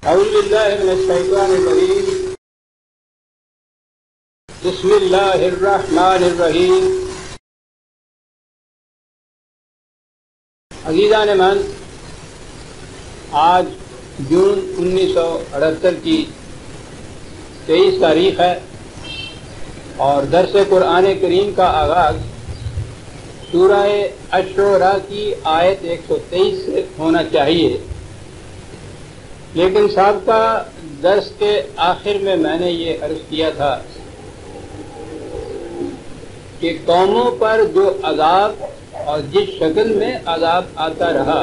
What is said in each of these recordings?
اعوذ باللہ من الشیطان الرجیم بسم اللہ الرحمن الرحیم۔ عزیزان من، آج جون 1978 کی 23 تاریخ ہے اور درس قرآن کریم کا آغاز سورہ الشعراء کی آیت 123 سے ہونا چاہیے، لیکن سابقہ درس کے آخر میں نے یہ عرض کیا تھا کہ قوموں پر جو عذاب اور جس شکل میں عذاب آتا رہا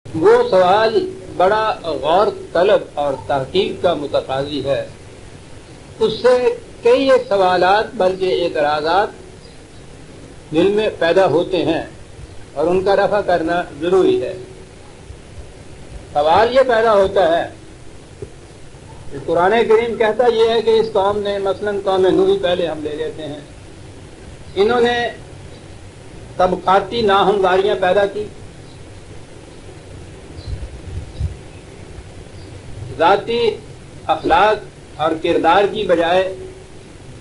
وہ سوال بڑا غور طلب اور تحقیق کا متقاضی ہے۔ اس سے کئی سوالات بلکہ اعتراضات دل میں پیدا ہوتے ہیں اور ان کا رفع کرنا ضروری ہے۔ سوال یہ پیدا ہوتا ہے کہ قرآن کریم کہتا یہ ہے کہ اس قوم نے مثلاً قوم نوح پہلے ہم لے لیتے ہیں، انہوں نے طبقاتی ناہمواریاں پیدا کی، ذاتی اخلاق اور کردار کی بجائے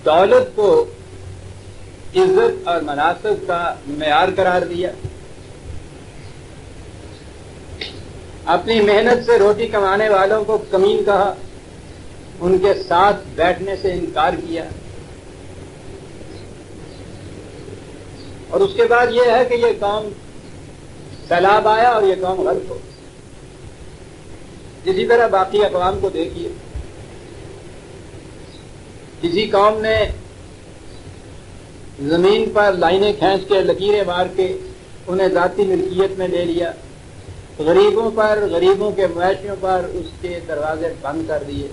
دولت کو عزت اور مناصب کا معیار قرار دیا، اپنی محنت سے روٹی کمانے والوں کو کمین کہا، ان کے ساتھ بیٹھنے سے انکار کیا، اور اس کے بعد یہ ہے کہ یہ قوم سیلاب آیا اور یہ قوم غرق ہو۔ اسی طرح باقی اقوام کو دیکھیے، کسی قوم نے زمین پر لائنیں کھینچ کے لکیریں مار کے انہیں ذاتی ملکیت میں لے لیا، غریبوں پر، غریبوں کے مویشیوں پر اس کے دروازے بند کر دیے،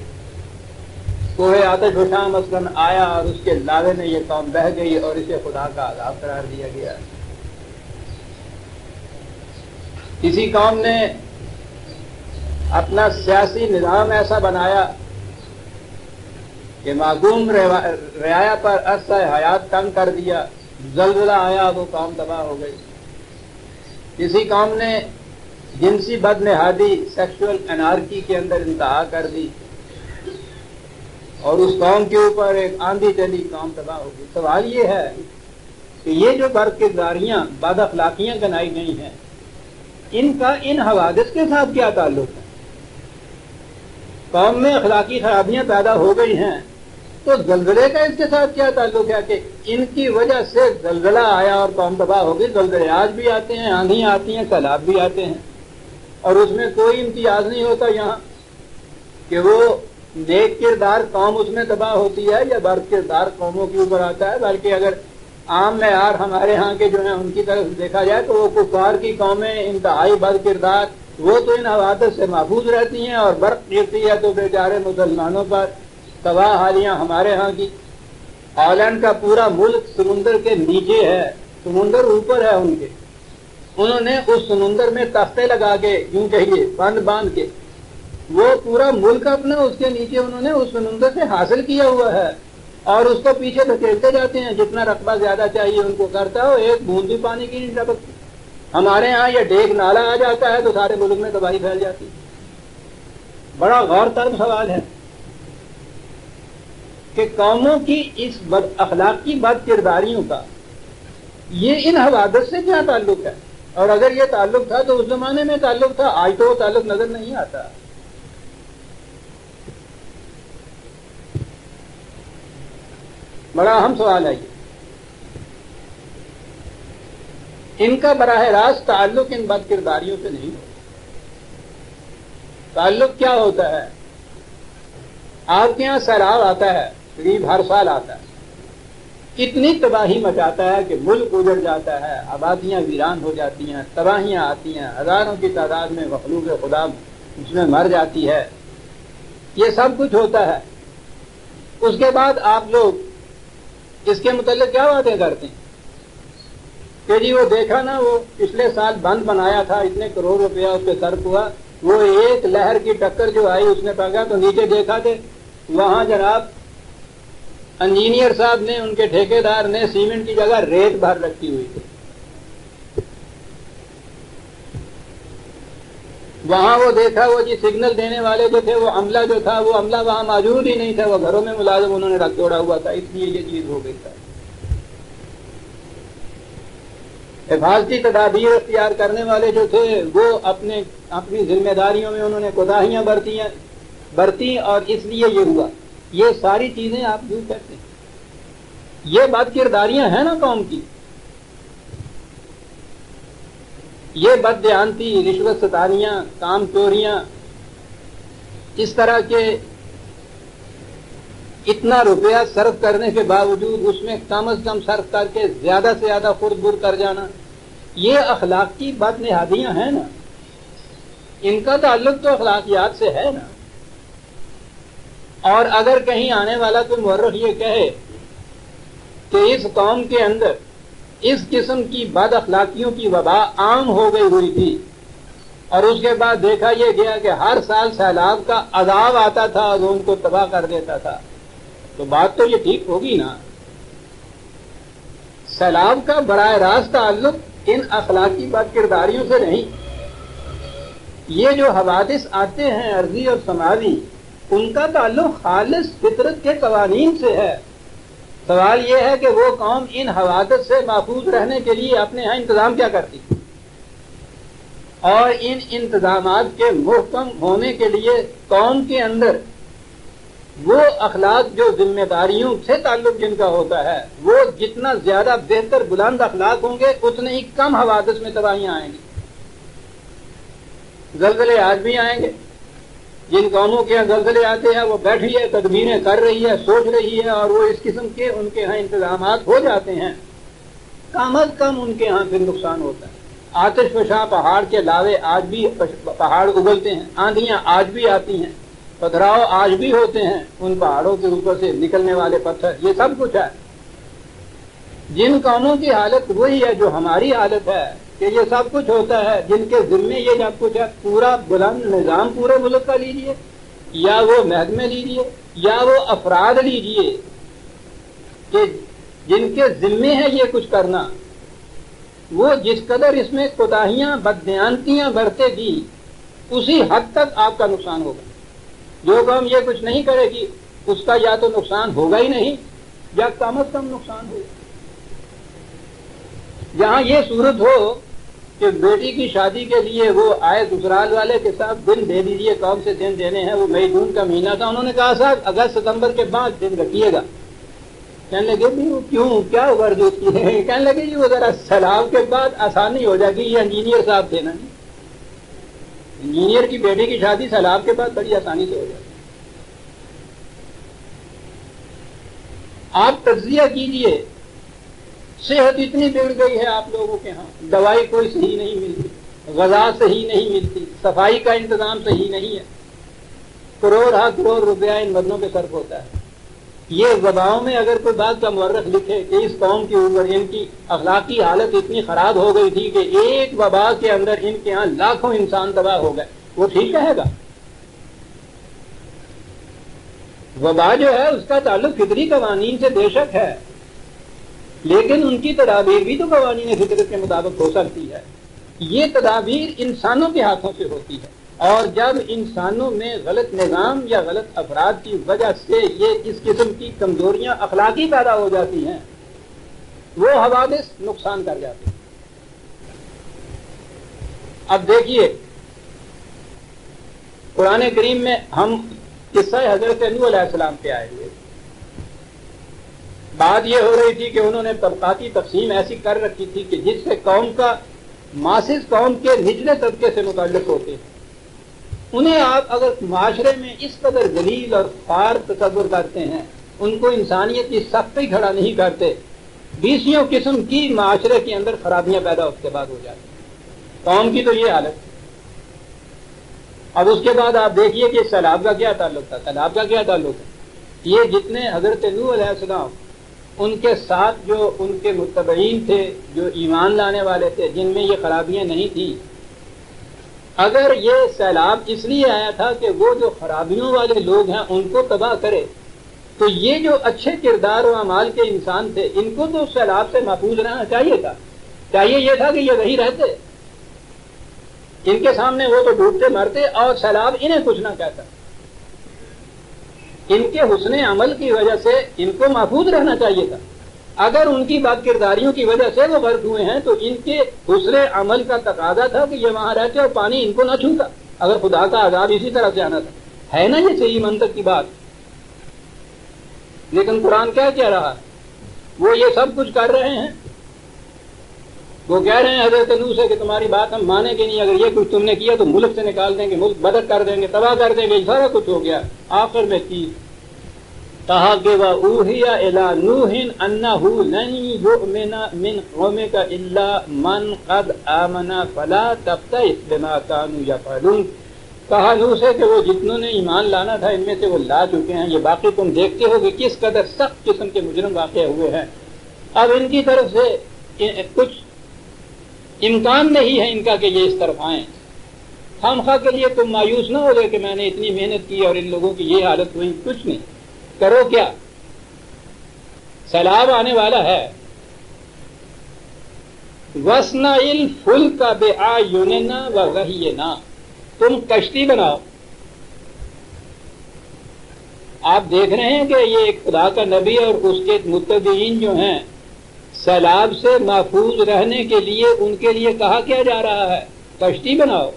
کوہ آتش فشاں مثلاً آیا اور اس کے لاوے میں یہ قوم بہہ گئی اور اسے خدا کا عذاب قرار دیا گیا۔ کسی قوم نے اپنا سیاسی نظام ایسا بنایا کہ معصوم رعایا پر عرصہ حیات تنگ کر دیا، زلزلہ آیا وہ قوم تباہ ہو گئی۔ کسی قوم نے جنسی بدنہادی، سیکشول انارکی کے اندر انتہا کر دی اور اس قوم کے اوپر ایک آندھی چلی، قوم تباہ ہو گئی۔ سوال یہ ہے کہ یہ جو برکرداریاں، بد اخلاقیاں بنائی گئی ہیں، ان کا ان حوادث کے ساتھ کیا تعلق ہے؟ قوم میں اخلاقی خرابیاں پیدا ہو گئی ہیں تو زلزلے کا اس کے ساتھ کیا تعلق ہے کہ ان کی وجہ سے زلزلہ آیا اور قوم تباہ ہو گئی؟ زلزلے آج بھی آتے ہیں، آندھیاں آتی ہیں، سیلاب بھی آتے ہیں، اور اس میں کوئی امتیاز نہیں ہوتا یہاں کہ وہ نیک کردار قوم اس میں تباہ ہوتی ہے یا بد کردار قوموں کے اوپر آتا ہے، بلکہ اگر عام معیار ہمارے ہاں کے جو ہیں ان کی طرف دیکھا جائے تو وہ کفار کی قومیں انتہائی بد کردار، وہ تو ان حوادث سے محفوظ رہتی ہیں، اور برف گرتی ہے تو بیچارے مسلمانوں پر تباہ حالیاں ہمارے ہاں کی۔ ہالینڈ کا پورا ملک سمندر کے نیچے ہے، سمندر اوپر ہے ان کے، انہوں نے اس سمندر میں تختے لگا کے، یوں کہیے بند باندھ کے، وہ پورا ملک اپنا اس کے نیچے انہوں نے اس سمندر سے حاصل کیا ہوا ہے، اور اس کو پیچھے دھکیلتے جاتے ہیں، جتنا رقبہ زیادہ چاہیے ان کو کرتا ہو، ایک بوند بھی پانی کی نہیں ٹپکتی۔ ہمارے ہاں یہ ڈیک نالا آ جاتا ہے تو سارے ملک میں تباہی پھیل جاتی ہے۔ بڑا غور طلب سوال ہے کہ قوموں کی اس بد اخلاقی بد کرداریوں کا یہ ان حوادث سے کیا تعلق ہے؟ اور اگر یہ تعلق تھا تو اس زمانے میں تعلق تھا، آج تو وہ تعلق نظر نہیں آتا۔ بڑا اہم سوال ہے یہ۔ ان کا براہ راست تعلق ان بد کرداریوں سے نہیں ہوتا۔ تعلق کیا ہوتا ہے؟ آپ کے یہاں سیلاب آتا ہے، قریب ہر سال آتا ہے، اتنی تباہی مچاتا ہے کہ ملک اجڑ جاتا ہے، آبادیاں ویران ہو جاتی ہیں، تباہیاں آتی ہیں، ہزاروں کی تعداد میں مخلوق خدا اس میں مر جاتی ہے، یہ سب کچھ ہوتا ہے۔ اس کے بعد آپ لوگ اس کے متعلق کیا باتیں کرتے ہیں کہ جی وہ دیکھا نا، وہ پچھلے سال بند بنایا تھا، اتنے کروڑ روپیہ اس پہ صرف ہوا، وہ ایک لہر کی ٹکر جو آئی اس نے پکڑا تو نیچے دیکھا تھے وہاں جناب انجینئر صاحب نے، ان کے ٹھیکیدار نے سیمنٹ کی جگہ ریت بھر رکھی ہوئی تھی، وہاں وہ دیکھا وہ جی سگنل دینے والے جو تھے وہ عملہ جو تھا وہ عملہ وہاں موجود ہی نہیں تھا، وہ گھروں میں ملازم انہوں نے رکھ چھوڑا ہوا تھا، اس لیے یہ چیز ہو گئی تھا۔ حفاظتی تدابیر اختیار کرنے والے جو تھے وہ اپنی ذمہ داریوں میں انہوں نے کوتاہیاں برتی اور اس لیے یہ ہوا۔ یہ ساری چیزیں آپ یوں کہتے ہیں، یہ بد کرداریاں ہیں نا قوم کی، یہ بد دیانتی، رشوت ستانیاں، کام چوریاں، اس طرح کے اتنا روپیہ صرف کرنے کے باوجود اس میں کم از کم صرف کر کے زیادہ سے زیادہ خود بر کر جانا، یہ اخلاقی بد نہادیاں ہیں نا، ان کا تعلق تو اخلاقیات سے ہے نا۔ اور اگر کہیں آنے والا کوئی مورخ یہ کہے کہ اس قوم کے اندر اس قسم کی بد اخلاقیوں کی وبا عام ہو گئی ہوئی تھی اور اس کے بعد دیکھا یہ گیا کہ ہر سال سیلاب کا عذاب آتا تھا اور ان کو تباہ کر دیتا تھا، تو بات تو یہ ٹھیک ہوگی نا۔ سیلاب کا براہ راست تعلق ان اخلاقی بد کرداریوں سے نہیں، یہ جو حوادث آتے ہیں ارضی اور سماوی ان کا تعلق خالص فطرت کے قوانین سے ہے۔ سوال یہ ہے کہ وہ قوم ان حوادث سے محفوظ رہنے کے لیے اپنے ہاں انتظام کیا کرتی، اور ان انتظامات کے محکم ہونے کے لیے قوم کے اندر وہ اخلاق جو ذمہ داریوں سے تعلق جن کا ہوتا ہے وہ جتنا زیادہ بہتر بلند اخلاق ہوں گے اتنے ہی کم حوادث میں تباہیاں آئیں گی۔ زلزلے آج بھی آئیں گے، جن قوموں کے یہاں زلزلے آتے ہیں وہ بیٹھی ہے، تدبیریں کر رہی ہے، سوچ رہی ہے، اور وہ اس قسم کے ان کے ہاں انتظامات ہو جاتے ہیں، کم از کم ان کے ہاں پھر نقصان ہوتا ہے۔ آتش فشاں پہاڑ کے لاوے آج بھی پہاڑ اگلتے ہیں، آندھیاں آج بھی آتی ہیں، پتھراؤ آج بھی ہوتے ہیں، ان پہاڑوں کے اوپر سے نکلنے والے پتھر، یہ سب کچھ ہے۔ جن قوموں کی حالت وہی ہے جو ہماری حالت ہے کہ یہ سب کچھ ہوتا ہے، جن کے ذمے یہ سب کچھ ہے، پورا بلند نظام پورے ملک کا لیجیے یا وہ محکمے لیجیے یا وہ افراد لیجیے کہ جن کے ذمے ہے یہ کچھ کرنا، وہ جس قدر اس میں کوتاہیاں بددیانتیاں برتے گی اسی حد تک آپ کا نقصان ہوگا۔ جو قوم یہ کچھ نہیں کرے گی اس کا یا تو نقصان ہوگا ہی نہیں یا کم از کم نقصان ہوگا۔ جہاں یہ صورت ہو کہ بیٹی کی شادی کے لیے وہ آئے سسرال والے کے ساتھ دن دے دیجیے، کون سے دن دینے ہیں، وہ مئی جون کا مہینہ تھا، انہوں نے کہا صاحب اگست ستمبر کے بعد دن رکھیے گا۔ کہنے لگے بھی وہ کیوں، کیا ورزش کی ہے؟ کہنے لگے جی وہ ذرا سیلاب کے بعد آسانی ہو جائے گی، یہ انجینئر صاحب تھے نا، انجینئر کی بیٹی کی شادی سیلاب کے بعد بڑی آسانی سے ہو جائے گی۔ آپ تجزیہ کیجئے، صحت اتنی بگڑ گئی ہے آپ لوگوں کے ہاں، دوائی کوئی صحیح نہیں ملتی، غذا صحیح نہیں ملتی، صفائی کا انتظام صحیح نہیں ہے، کروڑ ہا کروڑ روپیہ ان بدنوں پہ صرف ہوتا ہے۔ یہ وباؤں میں اگر کوئی بات کا مورخ لکھے کہ اس قوم کے اوپر ان کی اخلاقی حالت اتنی خراب ہو گئی تھی کہ ایک وبا کے اندر ان کے ہاں لاکھوں انسان تباہ ہو گئے، وہ ٹھیک کہے گا؟ وبا جو ہے اس کا تعلق فطری قوانین سے بے شک ہے، لیکن ان کی تدابیر بھی تو قوانین فطرت کے مطابق ہو سکتی ہے۔ یہ تدابیر انسانوں کے ہاتھوں سے ہوتی ہے، اور جب انسانوں میں غلط نظام یا غلط افراد کی وجہ سے یہ اس قسم کی کمزوریاں اخلاقی پیدا ہو جاتی ہیں وہ حوادث نقصان کر جاتے ہیں۔ اب دیکھیے قرآن کریم میں ہم قصہ حضرت نوح علیہ السلام پہ آئے ہوئے، بات یہ ہو رہی تھی کہ انہوں نے طبقاتی تقسیم ایسی کر رکھی تھی کہ جس سے قوم کا ماسس قوم کے نچلے طبقے سے متعلق ہوتے ہیں، انہیں آپ اگر معاشرے میں اس قدر ذلیل اور خوار تصور کرتے ہیں، ان کو انسانیت کی سخت پہ کھڑا نہیں کرتے، بیسیوں قسم کی معاشرے کے اندر خرابیاں پیدا اس کے بعد ہو جاتی ہیں۔ قوم کی تو یہ حالت۔ اب اس کے بعد آپ دیکھیے کہ سیلاب کا کیا تعلق تھا، سیلاب کا کیا تعلق ہے۔ یہ جتنے حضرت نوح علیہ السلام ان کے ساتھ جو ان کے متبعین تھے، جو ایمان لانے والے تھے، جن میں یہ خرابیاں نہیں تھیں، اگر یہ سیلاب اس لیے آیا تھا کہ وہ جو خرابیوں والے لوگ ہیں ان کو تباہ کرے، تو یہ جو اچھے کردار و اعمال کے انسان تھے ان کو تو سیلاب سے محفوظ رہنا چاہیے تھا، چاہیے یہ تھا کہ یہ وہی رہتے، ان کے سامنے وہ تو ڈوبتے مرتے اور سیلاب انہیں کچھ نہ کہتا. ان کے حسن عمل کی وجہ سے ان کو محفوظ رہنا چاہیے تھا. اگر ان کی بد کرداریوں کی وجہ سے وہ غرق ہوئے ہیں تو ان کے حسن عمل کا تقاضا تھا کہ یہ وہاں رہتے اور پانی ان کو نہ چھوتا. اگر خدا کا عذاب اسی طرح سے آنا تھا، ہے نا یہ صحیح منطق کی بات؟ لیکن قرآن کیا کہہ رہا ہے؟ وہ یہ سب کچھ کر رہے ہیں. وہ کہہ رہے ہیں حضرت نوح سے کہ تمہاری بات ہم مانیں گے نہیں، اگر یہ کچھ تم نے کیا تو ملک سے نکال دیں گے، ملک بدر کر دیں گے، تباہ کر دیں گے. یہ سارا کچھ ہو گیا. آخر میں کی کہا کہ وَأُوحِيَ إِلَىٰ نُوحٍ أَنَّهُ لَن يُؤْمِنَ مِنْ قَوْمِكَ إِلَّا مَنْ قَدْ آمَنَ فَلَا تَبْتَئِسْ بِمَا كَانُوا يَفْعَلُونَ. کہا نوح سے کہ وہ جتنوں نے ایمان لانا تھا ان میں سے وہ لا چکے ہیں. یہ باقی تم دیکھتے ہو کہ کس قدر سخت قسم کے مجرم واقع ہوئے ہیں. اب ان کی طرف سے کچھ امکان نہیں ہے ان کا کہ یہ اس طرف آئیں. خامخواہ کے لیے تم مایوس نہ ہو گئے کہ میں نے اتنی محنت کی اور ان لوگوں کی یہ حالت ہوئی. کچھ نہیں. کرو کیا؟ سیلاب آنے والا ہے. وَاصْنَعِ الْفُلْكَ بِأَعْيُنِنَا وَوَحْيِنَا. تم کشتی بناؤ. آپ دیکھ رہے ہیں کہ یہ ایک خدا کا نبی اور اس کے متبعین جو ہیں سیلاب سے محفوظ رہنے کے لیے ان کے لیے کہا کیا جا رہا ہے؟ کشتی بناؤ.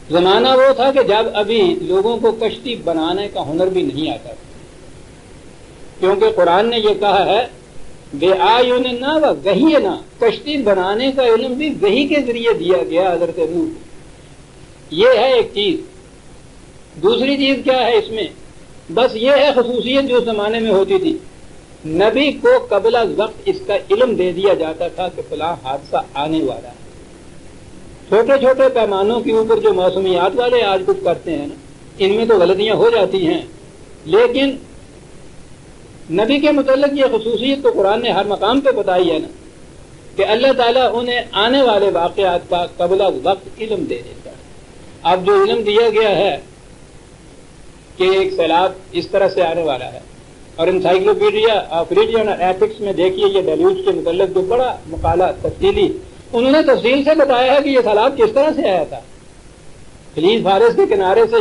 زمانہ وہ تھا کہ جب ابھی لوگوں کو کشتی بنانے کا ہنر بھی نہیں آتا تھا، کیونکہ قرآن نے یہ کہا ہے بے آیوننا و وحینا. کشتی بنانے کا علم بھی وحی کے ذریعے دیا گیا حضرت نوح. یہ ہے ایک چیز. دوسری چیز کیا ہے اس میں؟ بس یہ ہے خصوصیت جو اس زمانے میں ہوتی تھی. نبی کو قبل از وقت اس کا علم دے دیا جاتا تھا کہ فلاں حادثہ آنے والا ہے. چھوٹے چھوٹے پیمانوں کے اوپر جو موسمیات والے آج کچھ کرتے ہیں نا، ان میں تو غلطیاں ہو جاتی ہیں، لیکن نبی کے متعلق یہ خصوصیت تو قرآن نے ہر مقام پہ بتائی ہے نا کہ اللہ تعالیٰ انہیں آنے والے واقعات کا قبل از وقت علم دے دیتا ہے. اب جو علم دیا گیا ہے کہ ایک سیلاب اس طرح سے آنے والا ہے، اور انسائکلوپیڈیا آف ریلیجن اور ایتھکس میں دیکھیے یہ ڈیلیوج کے متعلق جو بڑا مقالہ تفصیلی انہوں نے تفصیل سے بتایا ہے کہ یہ سیلاب کس طرح سے آیا تھا. خلیج فارس کے کنارے سے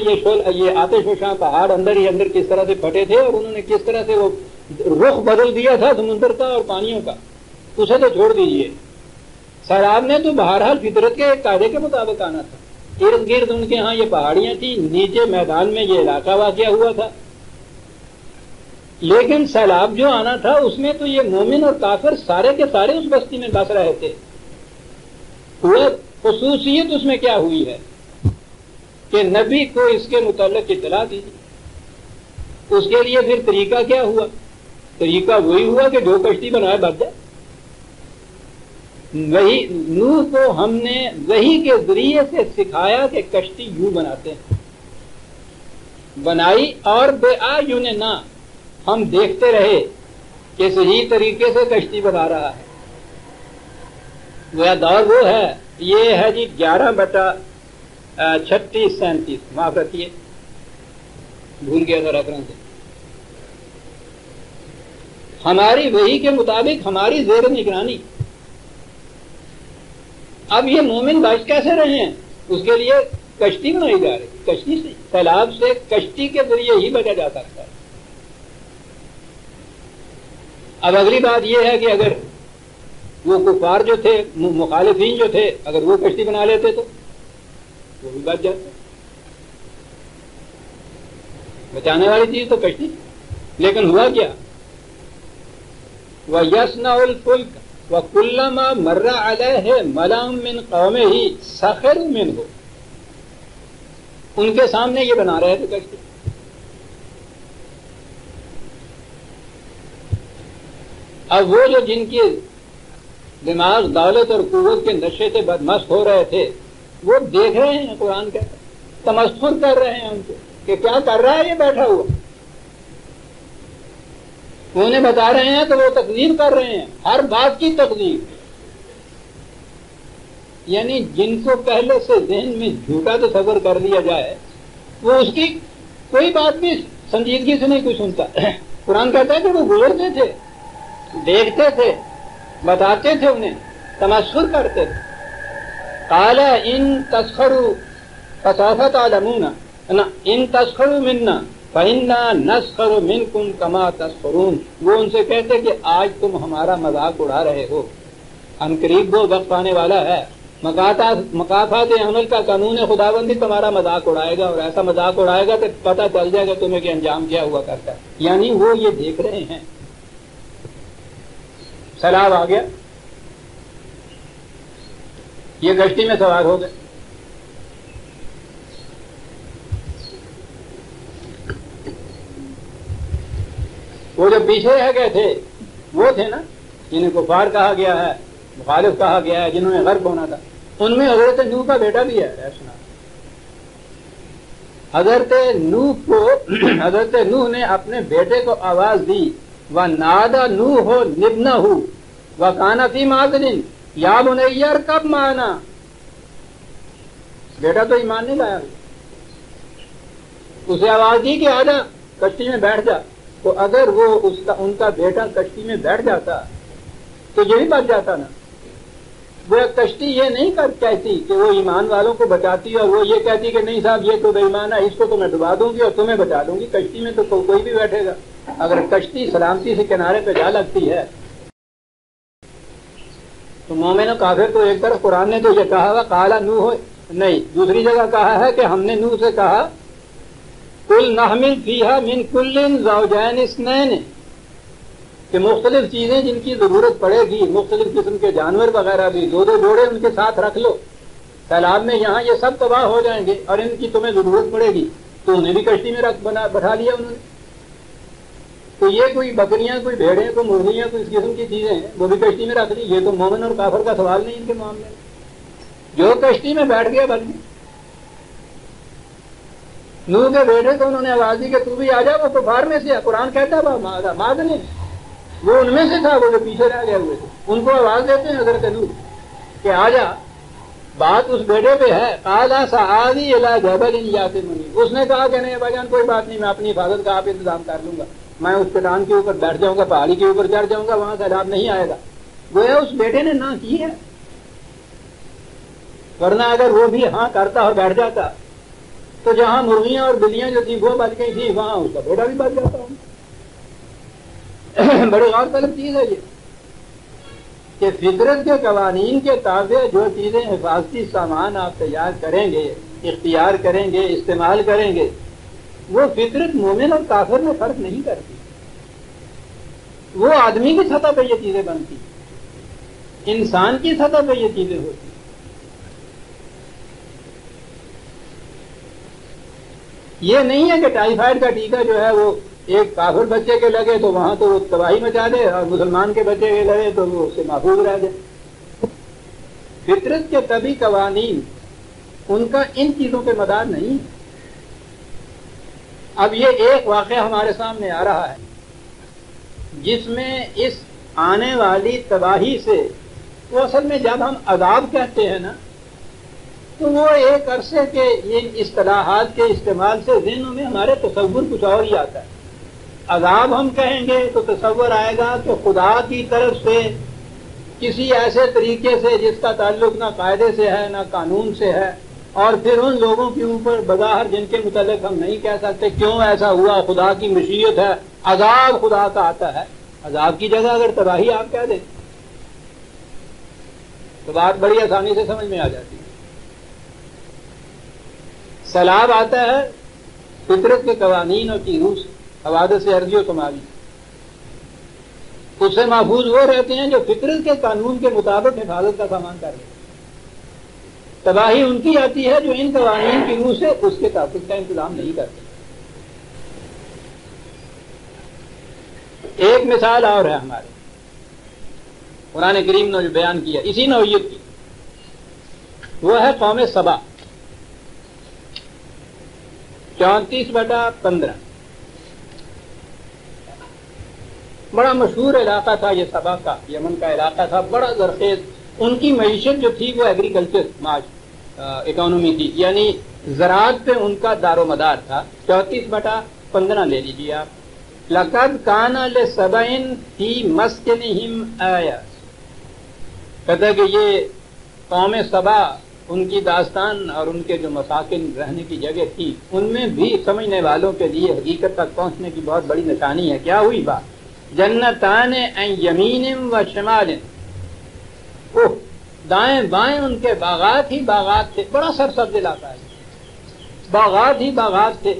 یہ آتش فشاں پہاڑ اندر ہی اندر کس طرح سے پھٹے تھے، اور انہوں نے کس طرح سے وہ رخ بدل دیا تھا سمندر کا اور پانیوں کا. اسے تو چھوڑ دیجئے. سیلاب نے تو بہرحال فطرت کے ایک قاعدے کے مطابق آنا تھا. ارد گرد ان کے ہاں یہ پہاڑیاں تھیں، نیچے میدان میں یہ علاقہ واقع ہوا تھا. لیکن سیلاب جو آنا تھا اس میں تو یہ مومن اور کافر سارے کے سارے اس بستی میں بس رہے تھے. خصوصیت اس میں کیا ہوئی ہے کہ نبی کو اس کے متعلق اطلاع دی. اس کے لیے پھر طریقہ کیا ہوا؟ طریقہ وہی ہوا کہ جو کشتی بنائے بچ جائے. وہی نوح کو ہم نے وہی کے ذریعے سے سکھایا کہ کشتی یوں بناتے ہیں. بنائی اور بے آیوننا، ہم دیکھتے رہے کہ صحیح طریقے سے کشتی بنا رہا ہے. وہ دور وہ ہے، یہ ہے جی 11/36-37. معاف رکھیے بھول گیا تھا ریفرنس. ہماری وحی کے مطابق ہماری زیر نگرانی. اب یہ مومن بچ کیسے رہے ہیں؟ اس کے لیے کشتی بنائی جا رہی. کشتی سے سیلاب سے کشتی کے ذریعے ہی بچا جا سکتا ہے. اب اگلی بات یہ ہے کہ اگر وہ کفار جو تھے، مخالفین جو تھے، اگر وہ کشتی بنا لیتے تو وہ بھی بچ جاتے. بچانے والی چیز تو کشتی. لیکن ہوا کیا؟ وَيَصْنَعُ الْفُلْكَ وَكُلَّمَا مَرَّ عَلَيْهِ مَلَأٌ مِّن قَوْمِهِ سَخِرُوا مِنْهُ. ان کے سامنے یہ بنا رہے تھے کشتی. اب وہ جو جن کی دماغ دولت اور قوت کے نشے سے بدمست ہو رہے تھے وہ دیکھ رہے ہیں، قرآن کہتا ہے تمسخر کر رہے ہیں ان کو کہ کیا کر رہا ہے یہ بیٹھا ہوا. انہیں بتا رہے ہیں تو وہ تکذیب کر رہے ہیں، ہر بات کی تکذیب. یعنی جن کو پہلے سے ذہن میں جھوٹا تصور کر لیا جائے وہ اس کی کوئی بات بھی سنجیدگی سے نہیں کوئی سنتا. قرآن کہتا ہے کہ وہ گزرتے تھے، دیکھتے تھے، بتاتے تھے انہیں تمسخر کرتے تھے. قال ان تسخروا فسوف تعلمون ان تسخروا منا فإنا نسخر منکم کما تسخرون. وہ ان سے کہتے کہ آج تم ہمارا مذاق اڑا رہے ہو، عنقریب وہ وقت آنے والا ہے، مکافات عمل کا قانون خداوندی تمہارا مذاق اڑائے گا، اور ایسا مذاق اڑائے گا کہ پتہ چل جائے گا تمہیں کہ انجام کیا ہوا کرتا ہے. یعنی وہ یہ دیکھ رہے ہیں. سیلاب آ گیا، یہ کشتی میں سوار ہو گئے. وہ جو پیچھے رہ گئے تھے وہ تھے نا جنہیں کفار کہا گیا ہے، مخالف کہا گیا ہے، جنہوں نے غرق ہونا تھا. ان میں حضرت نوح کا بیٹا بھی ہے. حضرت نوح نے اپنے بیٹے کو آواز دی، وَنَادَى نُوحٌ ابْنَهُ وَكَانَ فِي مَعْزِلٍ يَا بُنَيَّ ارْكَبْ مَعَنَا. بیٹا تو ایمان نہیں لایا، اسے آواز دی کہ آجا کشتی میں بیٹھ جا. تو اگر وہ ان کا بیٹا کشتی میں بیٹھ جاتا تو یہ بھی بچ جاتا نا. وہ کشتی یہ نہیں کہتی کہ وہ ایمان والوں کو بچاتی اور وہ یہ کہتی کہ نہیں صاحب یہ تو بے ایمان ہے، اس کو تو میں ڈبا دوں گی اور تمہیں بچا دوں گی. کشتی میں تو کوئی بھی بیٹھے گا. اگر کشتی سلامتی سے کنارے پہ جا لگتی ہے تو مومن و کافر تو ایک طرف قرآن نے تو یہ کہا ہوا قال نوح، نہیں دوسری جگہ کہا ہے کہ ہم نے نوح سے کہا قل نحمل فیہا من کل زوجین اثنین، کہ مختلف چیزیں جن کی ضرورت پڑے گی، مختلف قسم کے جانور وغیرہ بھی دو جوڑے ان کے ساتھ رکھ لو. تالاب میں یہاں یہ سب تباہ ہو جائیں گے اور ان کی تمہیں ضرورت پڑے گی، تو انہیں بھی کشتی میں بٹھا لیا انہوں نے. تو یہ کوئی بکریاں، کوئی بھیڑیں، کوئی مرغیاں، کوئی اس قسم کی چیزیں ہیں وہ بھی کشتی میں رکھ لی. یہ تو مومن اور کافر کا سوال نہیں ان کے معاملے میں. جو کشتی میں بیٹھ گیا بچ گیا. نوح کے بیٹے کو انہوں نے آواز دی کہ تو بھی آ جا، وہ کفار میں سے ہے. قرآن کہتا ہے مادنی، وہ ان میں سے تھا، وہ جو پیچھے رہ گئے ہوئے تھے. ان کو آواز دیتے ہیں حضرت نوح کہ آ جا. بات اس بیٹے پہ ہے. قال سآوی الی جبل یعصمنی، اس نے کہا کہ نہیں بھائی جان کوئی بات نہیں، میں اپنی حفاظت کا آپ انتظام کر لوں گا، میں اس چٹان کے اوپر بیٹھ جاؤں گا، پہاڑی کے اوپر چڑھ جاؤں گا، وہاں سیلاب نہیں آئے گا. گویا اس بیٹے نے نہ کی ہے، ورنہ اگر وہ بھی ہاں کرتا اور بیٹھ جاتا تو جہاں مرغیاں اور بلیاں جو تھی وہ بچ گئی تھی وہاں اس کا بیٹا بھی بچ جاتا ہوں. بڑی غور طلب چیز ہے یہ کہ فطرت کے قوانین کے تابع جو چیزیں حفاظتی سامان آپ تیار کریں گے، اختیار کریں گے، استعمال کریں گے، وہ فطرت مومن اور کافر میں فرق نہیں کرتی. وہ آدمی کی سطح پہ یہ چیزیں بنتی، انسان کی سطح پہ یہ چیزیں ہوتی. یہ نہیں ہے کہ ٹائیفائڈ کا ٹیکہ جو ہے وہ ایک کافر بچے کے لگے تو وہاں تو وہ تباہی مچا دے اور مسلمان کے بچے کے لگے تو وہ اس سے محفوظ رہ جائے. فطرت کے طبی قوانین ان کا ان چیزوں پہ مدار نہیں. اب یہ ایک واقعہ ہمارے سامنے آ رہا ہے جس میں اس آنے والی تباہی سے، وہ اصل میں جب ہم عذاب کہتے ہیں نا تو وہ ایک عرصے کے ان اصطلاحات کے استعمال سے ذہنوں میں ہمارے تصور کچھ اور ہی آتا ہے. عذاب ہم کہیں گے تو تصور آئے گا کہ خدا کی طرف سے کسی ایسے طریقے سے جس کا تعلق نہ قاعدے سے ہے نہ قانون سے ہے، اور پھر ان لوگوں کے اوپر بظاہر جن کے متعلق ہم نہیں کہہ سکتے کیوں ایسا ہوا، خدا کی مشیت ہے، عذاب خدا کا آتا ہے. عذاب کی جگہ اگر تباہی آپ کہہ دیں تو بات بڑی آسانی سے سمجھ میں آ جاتی ہے. سیلاب آتا ہے فطرت کے قوانین اور چیزوں سے، حوادث ارضی و سماوی، اس سے محفوظ وہ رہتے ہیں جو فطرت کے قانون کے مطابق حفاظت کا سامان کر لیتے. تباہی ان کی آتی ہے جو ان قوانین کی روح سے اس کے تحفظ کا انتظام نہیں کرتے. ایک مثال اور ہے ہمارے قرآن کریم نے جو بیان کیا اسی نوعیت کی، وہ ہے قوم سبا. 34/15 بڑا مشہور علاقہ تھا یہ سبا کا، یمن کا علاقہ تھا، بڑا زرخیز. ان کی معیشت جو تھی وہ ایگریکلچر اکانومی تھی، یعنی زراعت پہ ان کا دار و مدار تھا. 34/15 لے لیجیے آپ. لَقَدْ كَانَ لِسَبَإٍ فِي مَسْكَنِهِمْ آیَةٌ، کہتا ہے کہ یہ قوم سبا، ان کی داستان اور ان کے جو مساکن رہنے کی جگہ تھی، ان میں بھی سمجھنے والوں کے لیے حقیقت تک پہنچنے کی بہت بڑی نشانی ہے۔ کیا ہوئی بات؟ جنتان عن یمین و شمال، دائیں بائیں ان کے باغات ہی باغات تھے، بڑا سرسبز علاقہ ہے، باغات ہی باغات تھے۔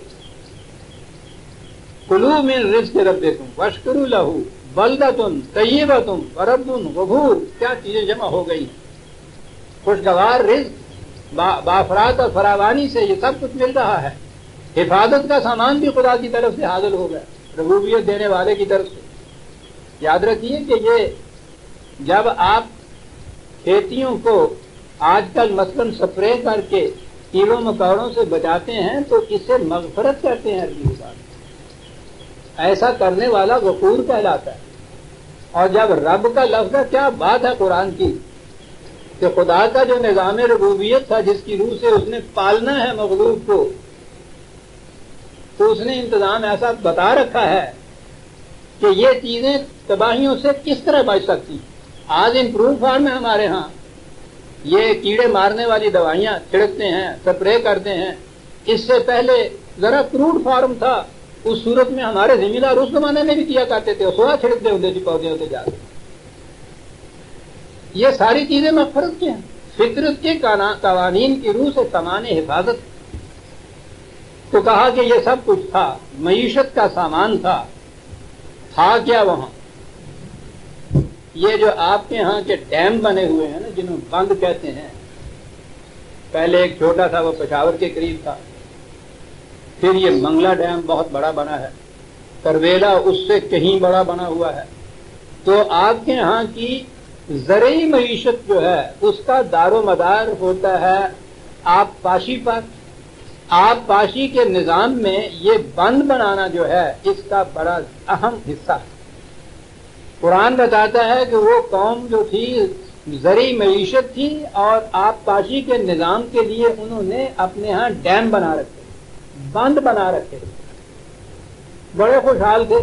کلوا من رزق ربکم واشکروا لہ بلدۃ طیبۃ ورب غفور، کیا چیزیں جمع ہو گئی، خوشگوار رزق بافرات اور فراوانی سے یہ سب کچھ مل رہا ہے، حفاظت کا سامان بھی خدا کی طرف سے حاصل ہو گیا، ربوبیت دینے والے کی طرف سے۔ یاد رکھیے کہ یہ جب آپ کھیتیوں کو آج کل مثلاً سپرے کر کے کیڑوں مکوڑوں سے بچاتے ہیں تو اسے مغفرت کہتے ہیں عربی زبان میں۔ ایسا کرنے والا غفور کہلاتا ہے۔ اور جب رب کا لفظ ہے، کیا بات ہے قرآن کی کہ خدا کا جو نظام ربوبیت تھا جس کی روح سے اس نے پالنا ہے مغلوب کو، تو اس نے انتظام ایسا بتا رکھا ہے کہ یہ چیزیں تباہیوں سے کس طرح بچ سکتی ہیں۔ آج امپروو فارم ہے ہمارے ہاں، یہ کیڑے مارنے والی دوائیاں چھڑکتے ہیں، سپرے کرتے ہیں۔ اس سے پہلے ذرا کروڈ فارم تھا، اس صورت میں ہمارے زمیندار اس زمانے میں بھی کیا کرتے تھے، سوا چھڑکتے ہوتے تھے پودے ہوتے جاتے۔ یہ ساری چیزیں مغفرت کی ہیں، فطرت کے قوانین کی روح سے سامان حفاظت۔ تو کہا کہ یہ سب کچھ تھا، معیشت کا سامان تھا کیا وہاں؟ یہ جو آپ کے ہاں کے ڈیم بنے ہوئے ہیں نا، جنہوں بند کہتے ہیں، پہلے ایک چھوٹا تھا، وہ پشاور کے قریب تھا، پھر یہ منگلہ ڈیم بہت بڑا بنا ہے، کرویلا اس سے کہیں بڑا بنا ہوا ہے۔ تو آپ کے ہاں کی زرعی معیشت جو ہے اس کا دار و مدار ہوتا ہے آب پاشی پر۔ آب پاشی کے نظام میں یہ بند بنانا جو ہے اس کا بڑا اہم حصہ ہے۔ قرآن بتاتا ہے کہ وہ قوم جو تھی زرعی معیشت تھی اور آب پاشی کے نظام کے لیے انہوں نے اپنے ہاں ڈیم بنا رکھے، بند بنا رکھے، بڑے خوشحال تھے،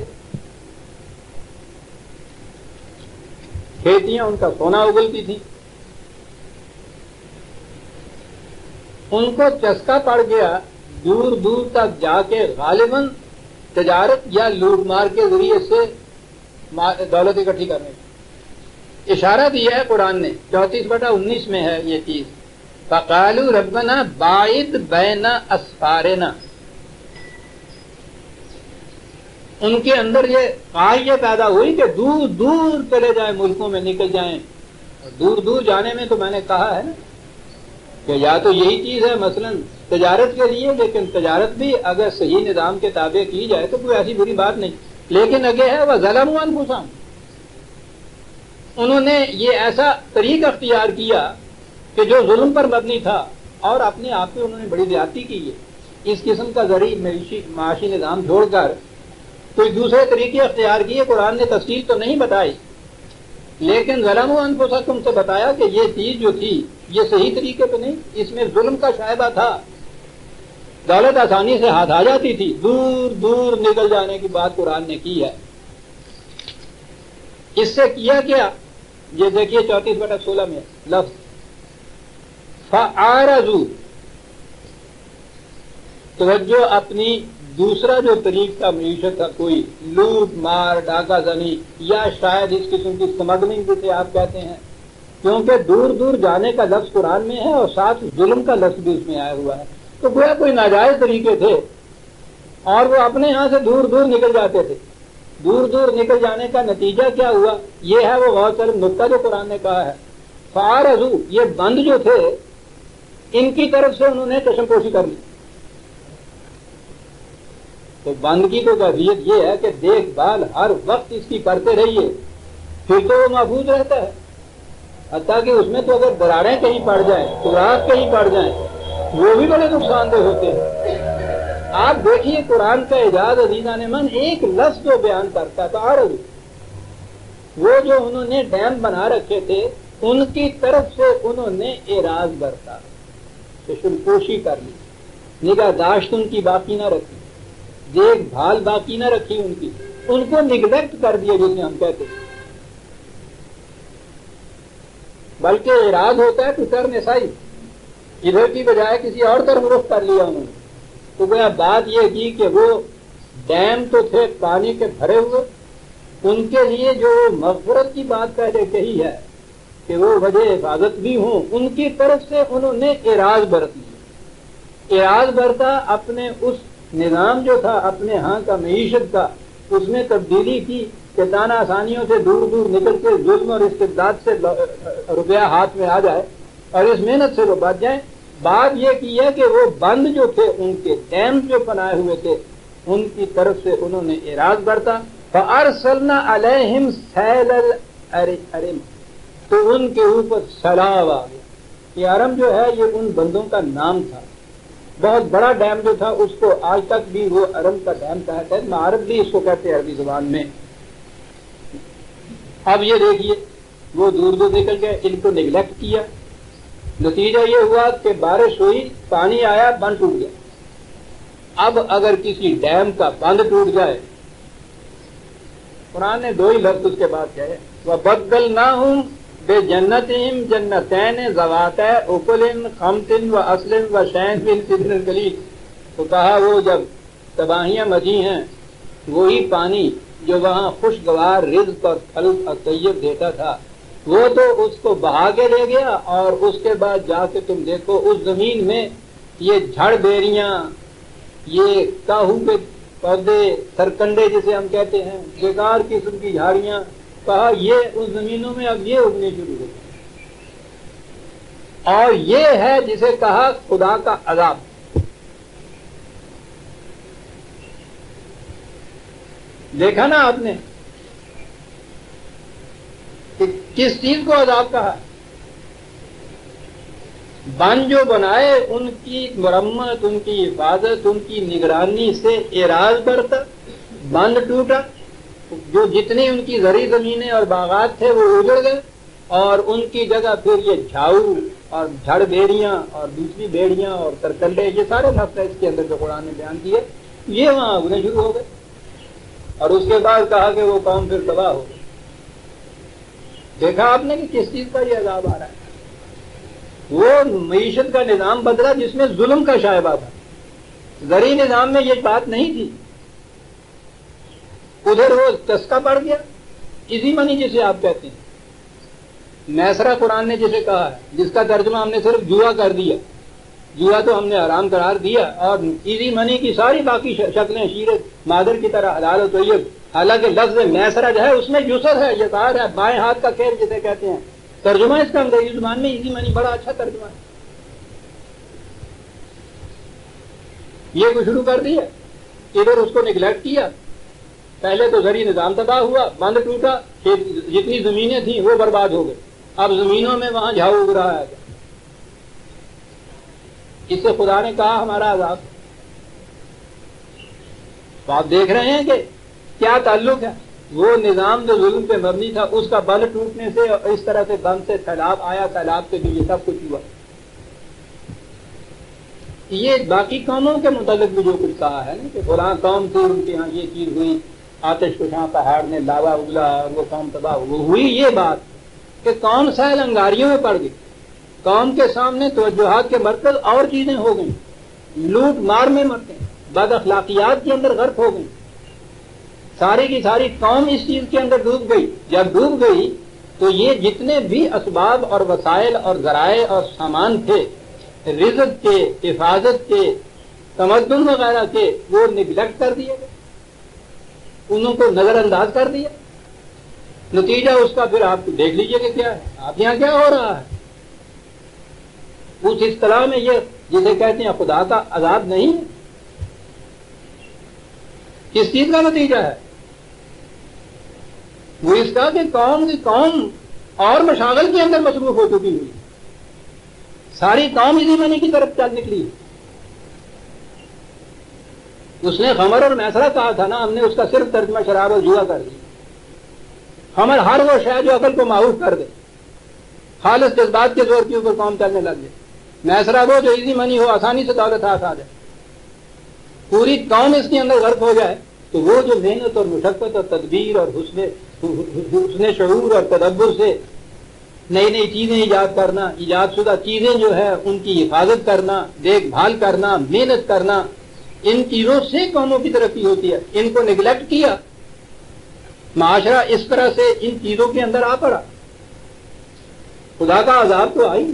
کھیتیاں ان کا سونا اگلتی تھی۔ ان کو چسکا پڑ گیا دور دور تک جا کے غالباً تجارت یا لوٹ مار کے ذریعے سے دولت اکٹھی کرنے کا اشارہ دیا ہے قرآن نے، 34/19 میں ہے یہ چیز۔ فقالوا ربنا باعد بین اسفارنا، ان کے اندر یہ خواہش پیدا ہوئی کہ دور دور چلے جائیں، ملکوں میں نکل جائیں۔ دور دور جانے میں تو میں نے کہا ہے نا کہ یا تو یہی چیز ہے مثلاً تجارت کے لیے، لیکن تجارت بھی اگر صحیح نظام کے تابع کی جائے تو کوئی ایسی بری بات نہیں، لیکن اگے ہے وہ ظلموا انفسہم، انہوں نے یہ ایسا طریق اختیار کیا کہ جو ظلم پر مبنی تھا اور اپنے آپ پہ انہوں نے بڑی زیادتی کی ہے۔ اس قسم کا زرعی معاشی نظام چھوڑ کر کوئی دوسرے طریقے اختیار کیے، قرآن نے تفصیل تو نہیں بتائی، لیکن ظلموا انفسہم سے بتایا کہ یہ چیز جو تھی یہ صحیح طریقے پہ نہیں، اس میں ظلم کا شائبہ تھا، دولت آسانی سے ہاتھ آ جاتی تھی، دور دور نکل جانے کی بات قرآن نے کی ہے۔ اس سے کیا کیا یہ دیکھیے 34/16 میں لفظ فَأَعْرَضُوا، توجہ اپنی دوسرا جو طریق کا معیشت تھا، کوئی لوٹ مار ڈاکہ زنی یا شاید اس قسم کی سمگلنگ جسے آپ کہتے ہیں، کیونکہ دور دور جانے کا لفظ قرآن میں ہے اور ساتھ ظلم کا لفظ بھی اس میں آیا ہوا ہے، تو گویا کوئی ناجائز طریقے تھے اور وہ اپنے یہاں سے دور دور نکل جاتے تھے۔ دور دور نکل جانے کا نتیجہ کیا ہوا؟ یہ ہے وہ غور طلب نقطہ جو قرآن نے کہا ہے، فَأَعْرَضُوا، یہ بند جو تھے ان کی طرف سے انہوں نے چشم پوشی کر لی۔ تو بند کی تو کیفیت یہ ہے کہ دیکھ بھال ہر وقت اس کی کرتے رہیے، پھر تو وہ محفوظ رہتا ہے، حتیٰ کہ اس میں تو اگر دراریں کہیں پڑ جائیں، سوراخ کہیں پڑ جائیں، وہ بھی بڑے نقصان دہ ہوتے ہیں۔ آپ دیکھیے قرآن کا اعجاز عزیزان من، ایک لفظ جو بیان کرتا تھا عرض، وہ جو انہوں نے ڈیم بنا رکھے تھے ان کی طرف سے انہوں نے اعراض برتا، چشم پوشی کر لی، نگہداشت ان کی باقی نہ رکھی، دیکھ بھال باقی نہ رکھی ان کی، ان کو نگلیکٹ کر دیا جسے ہم کہتے ہیں۔ بلکہ اعراض ہوتا ہے ٹوٹر نسائی، ادھر کی بجائے کسی اور طرف رخ کر لیا انہوں نے. تو گویا بات یہ کی کہ وہ ڈیم تو تھے پانی کے بھرے ہوئے، ان کے لیے جو مغفرت کی بات پہلے کہی ہے کہ وہ وجہ حفاظت بھی ہوں، ان کی طرف سے انہوں نے اعراض برت لیا. اعراض برتا، اپنے اس نظام جو تھا اپنے ہاں کا معیشت کا، اس میں تبدیلی کی کہ تانا آسانیوں سے دور دور نکل کے ظلم اور استبداد سے روپیہ ہاتھ میں آ جائے اور اس محنت سے وہ بچ جائیں. بات یہ کی ہے کہ وہ بند جو تھے ان کے ڈیم جو بنائے ہوئے تھے ان کی طرف سے انہوں نے اعراض برتا. فَأَرْسَلْنَا عَلَيْهِمْ سَيْلَ الْأَرِمِ، تو ان کے اوپر سیلاب آ گیا. یہ ارم جو ہے یہ ان بندوں کا نام تھا. بہت بڑا ڈیم جو تھا اس کو آج تک بھی وہ ارم کا ڈیم کہا ہے، معارف بھی اس کو کہتے ہیں عربی زبان میں. اب یہ دیکھیے وہ دور دور نکل گئے، ان کو نگلیکٹ کیا، نتیجہ یہ ہوا کہ بارش ہوئی، پانی آیا، بند ٹوٹ گیا. اب اگر کسی ڈیم کا بند ٹوٹ جائے، قرآن نے 2 ہی لفظ اس کے بعد کہے، وَبَدَّلْنَاهُمْ بِجَنَّتِهِمْ جَنَّتَيْنِ ذَوَاتَيْ أُكُلٍ خَمْطٍ وَأَصْلٍ وَشَيْءٍ مِّن سِدْرٍ قَلِيلٍ. تو کہا وہ جب تباہیاں مچی ہیں وہی پانی جو وہاں خوشگوار رزق اور پھل اور طیب دیتا تھا وہ تو اس کو بہا کے لے گیا، اور اس کے بعد جا کے تم دیکھو اس زمین میں یہ جھڑ بیریاں، یہ کاہو کے پودے، سرکنڈے جسے ہم کہتے ہیں، بیکار قسم کی جھاڑیاں، کہا یہ اس زمینوں میں اب یہ اگنے شروع ہو گئے. اور یہ ہے جسے کہا خدا کا عذاب. دیکھا نا آپ نے کہ کس چیز کو عذاب کہا؟ بند جو بنائے ان کی مرمت، ان کی حفاظت، ان کی نگرانی سے اعراض برتا، بند ٹوٹا، جو جتنی ان کی زرعی زمینیں اور باغات تھے وہ اجڑ گئے، اور ان کی جگہ پھر یہ جھاؤ اور جھڑ بیڑیاں اور دوسری بیڑیاں اور سرکنڈے، یہ سارے لفظ اس کے اندر جو قرآن نے بیان کیے یہ وہاں اگنے شروع ہو گئے. اور اس کے بعد کہا کہ وہ قوم پھر تباہ ہو گئی. دیکھا آپ نے کہ کس چیز کا یہ عذاب آ رہا ہے؟ وہ معیشت کا نظام بدلا جس میں ظلم کا شائبہ تھا. زرعی نظام میں یہ بات نہیں تھی، ادھر وہ چسکا پڑ گیا. ایزی منی جسے آپ کہتے ہیں، میسرہ قرآن نے جسے کہا ہے، جس کا ترجمہ ہم نے صرف جوا کر دیا. جوا تو ہم نے حرام قرار دیا، اور ایزی منی کی ساری باقی شکلیں شیرت مادر کی طرح حلال و طیب. حالانکہ لفظ میسرہ جو ہے اس میں یسر ہے، یسار ہے، بائیں ہاتھ کا کھیل جسے کہتے ہیں. ترجمہ اس کا انگریزی زبان میں ایزی منی بڑا اچھا ترجمہ ہے. یہ کو شروع کر دیا، ادھر اس کو نگلیکٹ کیا. پہلے تو زرعی نظام تباہ ہوا، بند ٹوٹا، جتنی زمینیں تھیں وہ برباد ہو گئی. اب زمینوں میں وہاں جھاؤ اگ رہا ہے. اس سے خدا نے کہا ہمارا عذاب. تو آپ دیکھ رہے ہیں کہ کیا تعلق ہے. وہ نظام جو ظلم پہ مبنی تھا اس کا بند ٹوٹنے سے اور اس طرح سے بند سے سیلاب آیا، سیلاب سے بھی یہ سب کچھ ہوا. یہ باقی قوموں کے متعلق بھی جو کچھ کہا ہے نا کہ فلاں قوم تھی، ان کے یہاں یہ چیز ہوئی، آتش کشاں پہاڑ نے لاوا اگلا اور وہ قوم تباہ ہوئی. یہ بات کہ قوم سیل انگاریوں میں پڑ گئی، قوم کے سامنے توجہات کے مرکز اور چیزیں ہو گئیں، لوٹ مار میں مرتے ہیں، بد اخلاقیات کے اندر غرق ہو گئی. ساری کی ساری قوم اس چیز کے اندر ڈوب گئی. جب ڈوب گئی تو یہ جتنے بھی اسباب اور وسائل اور ذرائع اور سامان تھے رزق کے، حفاظت کے، تمدن وغیرہ کے، وہ نگلیکٹ کر دیے گئے، انہوں کو نظر انداز کر دیا. نتیجہ اس کا پھر آپ دیکھ لیجئے کہ کیا ہے. آپ یہاں کیا ہو رہا ہے؟ اس اصطلاح میں یہ جسے کہتے ہیں خدا کا عذاب نہیں ہے. کس چیز کا نتیجہ ہے؟ وہ اس کا کہ قوم کی قوم اور مشاغل کے اندر مصروف ہو چکی ہوئی، ساری قوم اسی منی کی طرف چل نکلی. اس نے خمر اور میسرہ کہا تھا نا، ہم نے اس کا صرف ترجمہ شراب اور جوا کر دیا. خمر ہر وہ شے جو عقل کو معروف کر دے، خالص جذبات کے زور کے اوپر قوم چلنے لگ جائے. میسرہ وہ جو ایزی منی ہو، آسانی سے دولت ہاتھ آ جائے، پوری قوم اس کے اندر غرق ہو جائے. تو وہ جو محنت اور مشقت اور تدبیر اور حسن شعور اور تدبر سے نئی نئی چیزیں ایجاد کرنا، ایجاد شدہ چیزیں جو ہے ان کی حفاظت کرنا، دیکھ بھال کرنا، محنت کرنا، ان چیزوں سے قوموں کی ترقی ہوتی ہے. ان کو نگلیکٹ کیا، معاشرہ اس طرح سے ان چیزوں کے اندر آ پڑا، خدا کا عذاب تو آئی.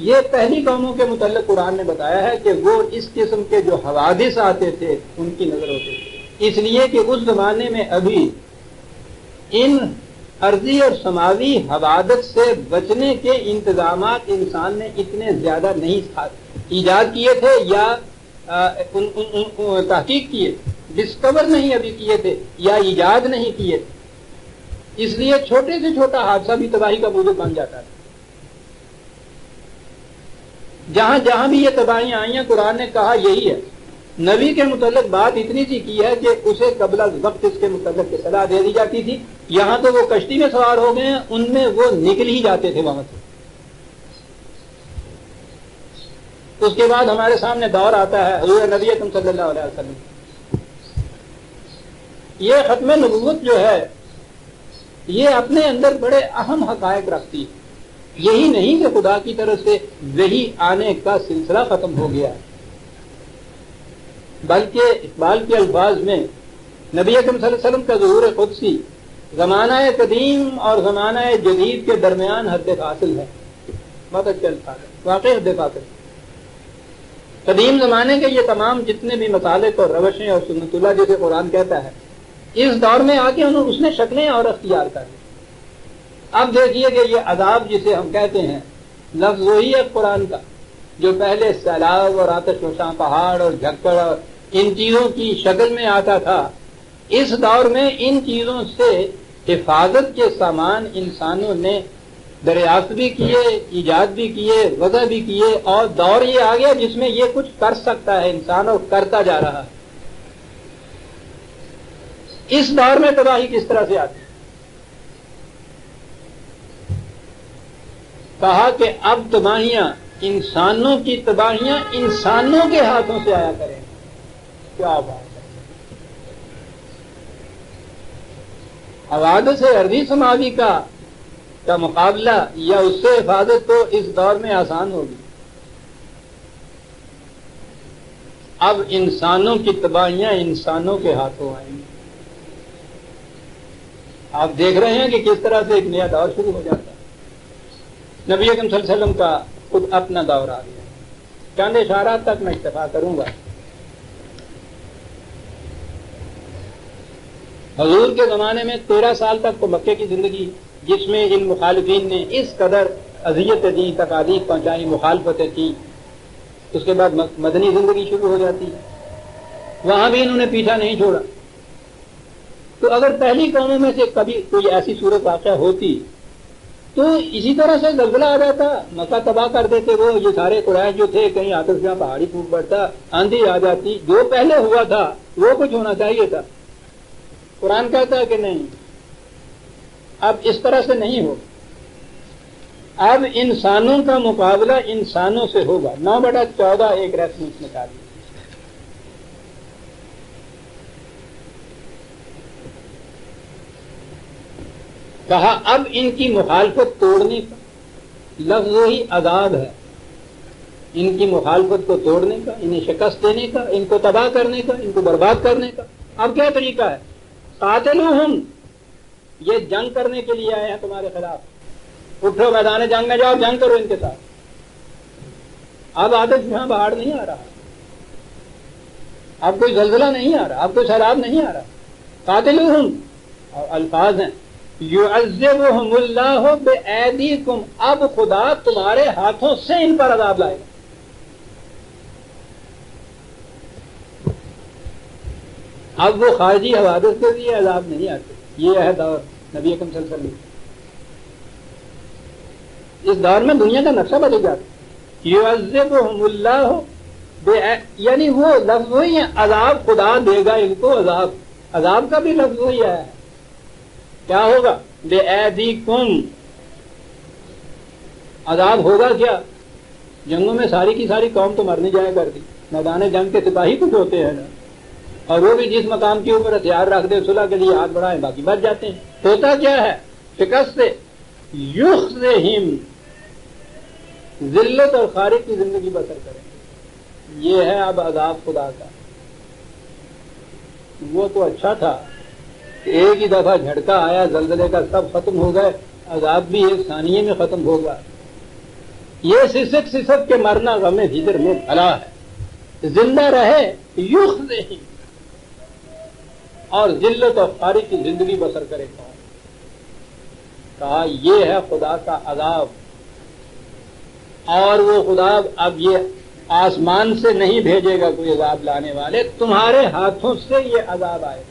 یہ پہلی قوموں کے متعلق قرآن نے بتایا ہے کہ وہ اس قسم کے جو حوادث آتے تھے ان کی نظر ہوتے تھے، اس لیے کہ اس زمانے میں ابھی ان ارضی اور سماوی حوادث سے بچنے کے انتظامات انسان نے اتنے زیادہ نہیں ایجاد کیے تھے یا تحقیق کیے، ڈسکور نہیں ابھی کیے تھے یا ایجاد نہیں کیے تھے. اس لیے چھوٹے سے چھوٹا حادثہ بھی تباہی کا موضوع بن جاتا ہے. جہاں جہاں بھی یہ تباہیاں آئی ہیں قرآن نے کہا یہی ہے. نبی کے متعلق بات اتنی سی کی ہے کہ اسے قبل از وقت اس کے متعلق اطلاع دے دی جاتی تھی. یہاں تو وہ کشتی میں سوار ہو گئے ہیں، ان میں وہ نکل ہی جاتے تھے وہاں سے. اس کے بعد ہمارے سامنے دور آتا ہے حضور نبی اکرم صلی اللہ علیہ وسلم. یہ ختم نبوت جو ہے یہ اپنے اندر بڑے اہم حقائق رکھتی ہے. یہی نہیں کہ خدا کی طرف سے وحی آنے کا سلسلہ ختم ہو گیا، بلکہ اقبال کے الفاظ میں نبی اکرم صلی اللہ علیہ وسلم کا ظہور قدسی زمانہ قدیم اور زمانہ جدید کے درمیان حد فاصل ہے. بہت اچھے الفاظ ہے، واقعی حد فاصل. قدیم زمانے کے یہ تمام جتنے بھی مسالک اور روشیں اور سنت اللہ جیسے قرآن کہتا ہے، اس دور میں آ کے اس نے شکلیں اور اختیار کر لی. اب دیکھیے کہ یہ عذاب جسے ہم کہتے ہیں لفظ وہی ہے قرآن کا جو پہلے سیلاب اور آتش فشاں پہاڑ اور جھکڑ اور ان چیزوں کی شکل میں آتا تھا. اس دور میں ان چیزوں سے حفاظت کے سامان انسانوں نے دریافت بھی کیے، ایجاد بھی کیے، وضع بھی کیے، اور دور یہ آ گیا جس میں یہ کچھ کر سکتا ہے انسان اور کرتا جا رہا ہے. اس دور میں تباہی کس طرح سے آتی ہے؟ کہا کہ اب تباہیاں انسانوں کی تباہیاں انسانوں کے ہاتھوں سے آیا کریں. کیا بات ہے! حوادث ارضی سماوی کا مقابلہ یا اس سے حفاظت تو اس دور میں آسان ہوگی. اب انسانوں کی تباہیاں انسانوں کے ہاتھوں آئیں گی. آپ دیکھ رہے ہیں کہ کس طرح سے ایک نیا دور شروع ہو جاتا ہے. نبی اکرم صلی اللہ علیہ وسلم کا خود اپنا دور آ گیا. چند اشارات تک میں اکتفا کروں گا. حضور کے زمانے میں 13 سال تک تو مکے کی زندگی جس میں ان مخالفین نے اس قدر اذیت دی، تکالیف پہنچائی، مخالفتیں کی. اس کے بعد مدنی زندگی شروع ہو جاتی ہے. وہاں بھی انہوں نے پیچھا نہیں چھوڑا. تو اگر پہلی قوموں میں سے کبھی کوئی ایسی صورت واقع ہوتی تو اسی طرح سے زلزلہ آ جاتا، مکہ تباہ کر دیتے وہ. یہ سارے قریش جو تھے، کہیں آتش جہاں پہاڑی پھوٹ پڑتا، آندھی آ جاتی. جو پہلے ہوا تھا وہ کچھ ہونا چاہیے تھا. قرآن کہتا ہے کہ نہیں، اب اس طرح سے نہیں ہوگا. اب انسانوں کا مقابلہ انسانوں سے ہوگا. 9/14 ایک ریفرنس نکالی. کہا اب ان کی مخالفت توڑنے کا لفظ وہی عذاب ہے. ان کی مخالفت کو توڑنے کا، انہیں شکست دینے کا، ان کو تباہ کرنے کا، ان کو برباد کرنے کا. اب کیا طریقہ ہے؟ قاتلوہم، یہ جنگ کرنے کے لیے آئے ہیں تمہارے خلاف. اٹھو میدان جنگ میں جاؤ، جنگ کرو ان کے ساتھ. اب آتش یہاں پہاڑ نہیں آ رہا، اب کوئی زلزلہ نہیں آ رہا، اب کوئی سیلاب نہیں آ رہا. قاتلوہم، اور الفاظ ہیں یعذبہم اللہ بایدیکم، اب خدا تمہارے ہاتھوں سے ان پر عذاب لائے گا. اب وہ خارجی حوادث کے لیے عذاب نہیں آتے. یہ ہے دور نبی اکرم صلی اللہ علیہ وسلم. اس دور میں دنیا کا نقشہ بدل جاتا. یعذبہم اللہ یعنی وہ لفظ وہی ہے، عذاب خدا دے گا ان کو. عذاب کا بھی لفظ وہی ہے. کیا ہوگا؟ بِأَيْدِيكُمْ، عذاب ہوگا کیا؟ جنگوں میں ساری کی ساری قوم تو مرنے جایا کرتی. میدان جنگ کے سپاہی کچھ ہوتے ہیں نا، اور وہ بھی جس مقام کے اوپر ہتھیار رکھ دے صلح کے لیے ہاتھ بڑھائیں، باقی بچ جاتے ہیں. ہوتا کیا ہے؟ شکست سے یخزہم ذلت اور خارج کی زندگی بسر کریں. یہ ہے اب عذاب خدا کا. وہ تو اچھا تھا کہ ایک ہی دفعہ جھٹکا آیا زلزلے کا, سب ختم ہو گئے, عذاب بھی ایک ثانیے میں ختم ہوگا. یہ سسک کے مرنا غم ہجر میں بھلا ہے. زندہ رہے یخزہم اور ذلت اور خارج کی زندگی بسر کرے. کہا یہ ہے خدا کا عذاب. اور وہ خدا اب یہ آسمان سے نہیں بھیجے گا کوئی عذاب لانے والے, تمہارے ہاتھوں سے یہ عذاب آئے.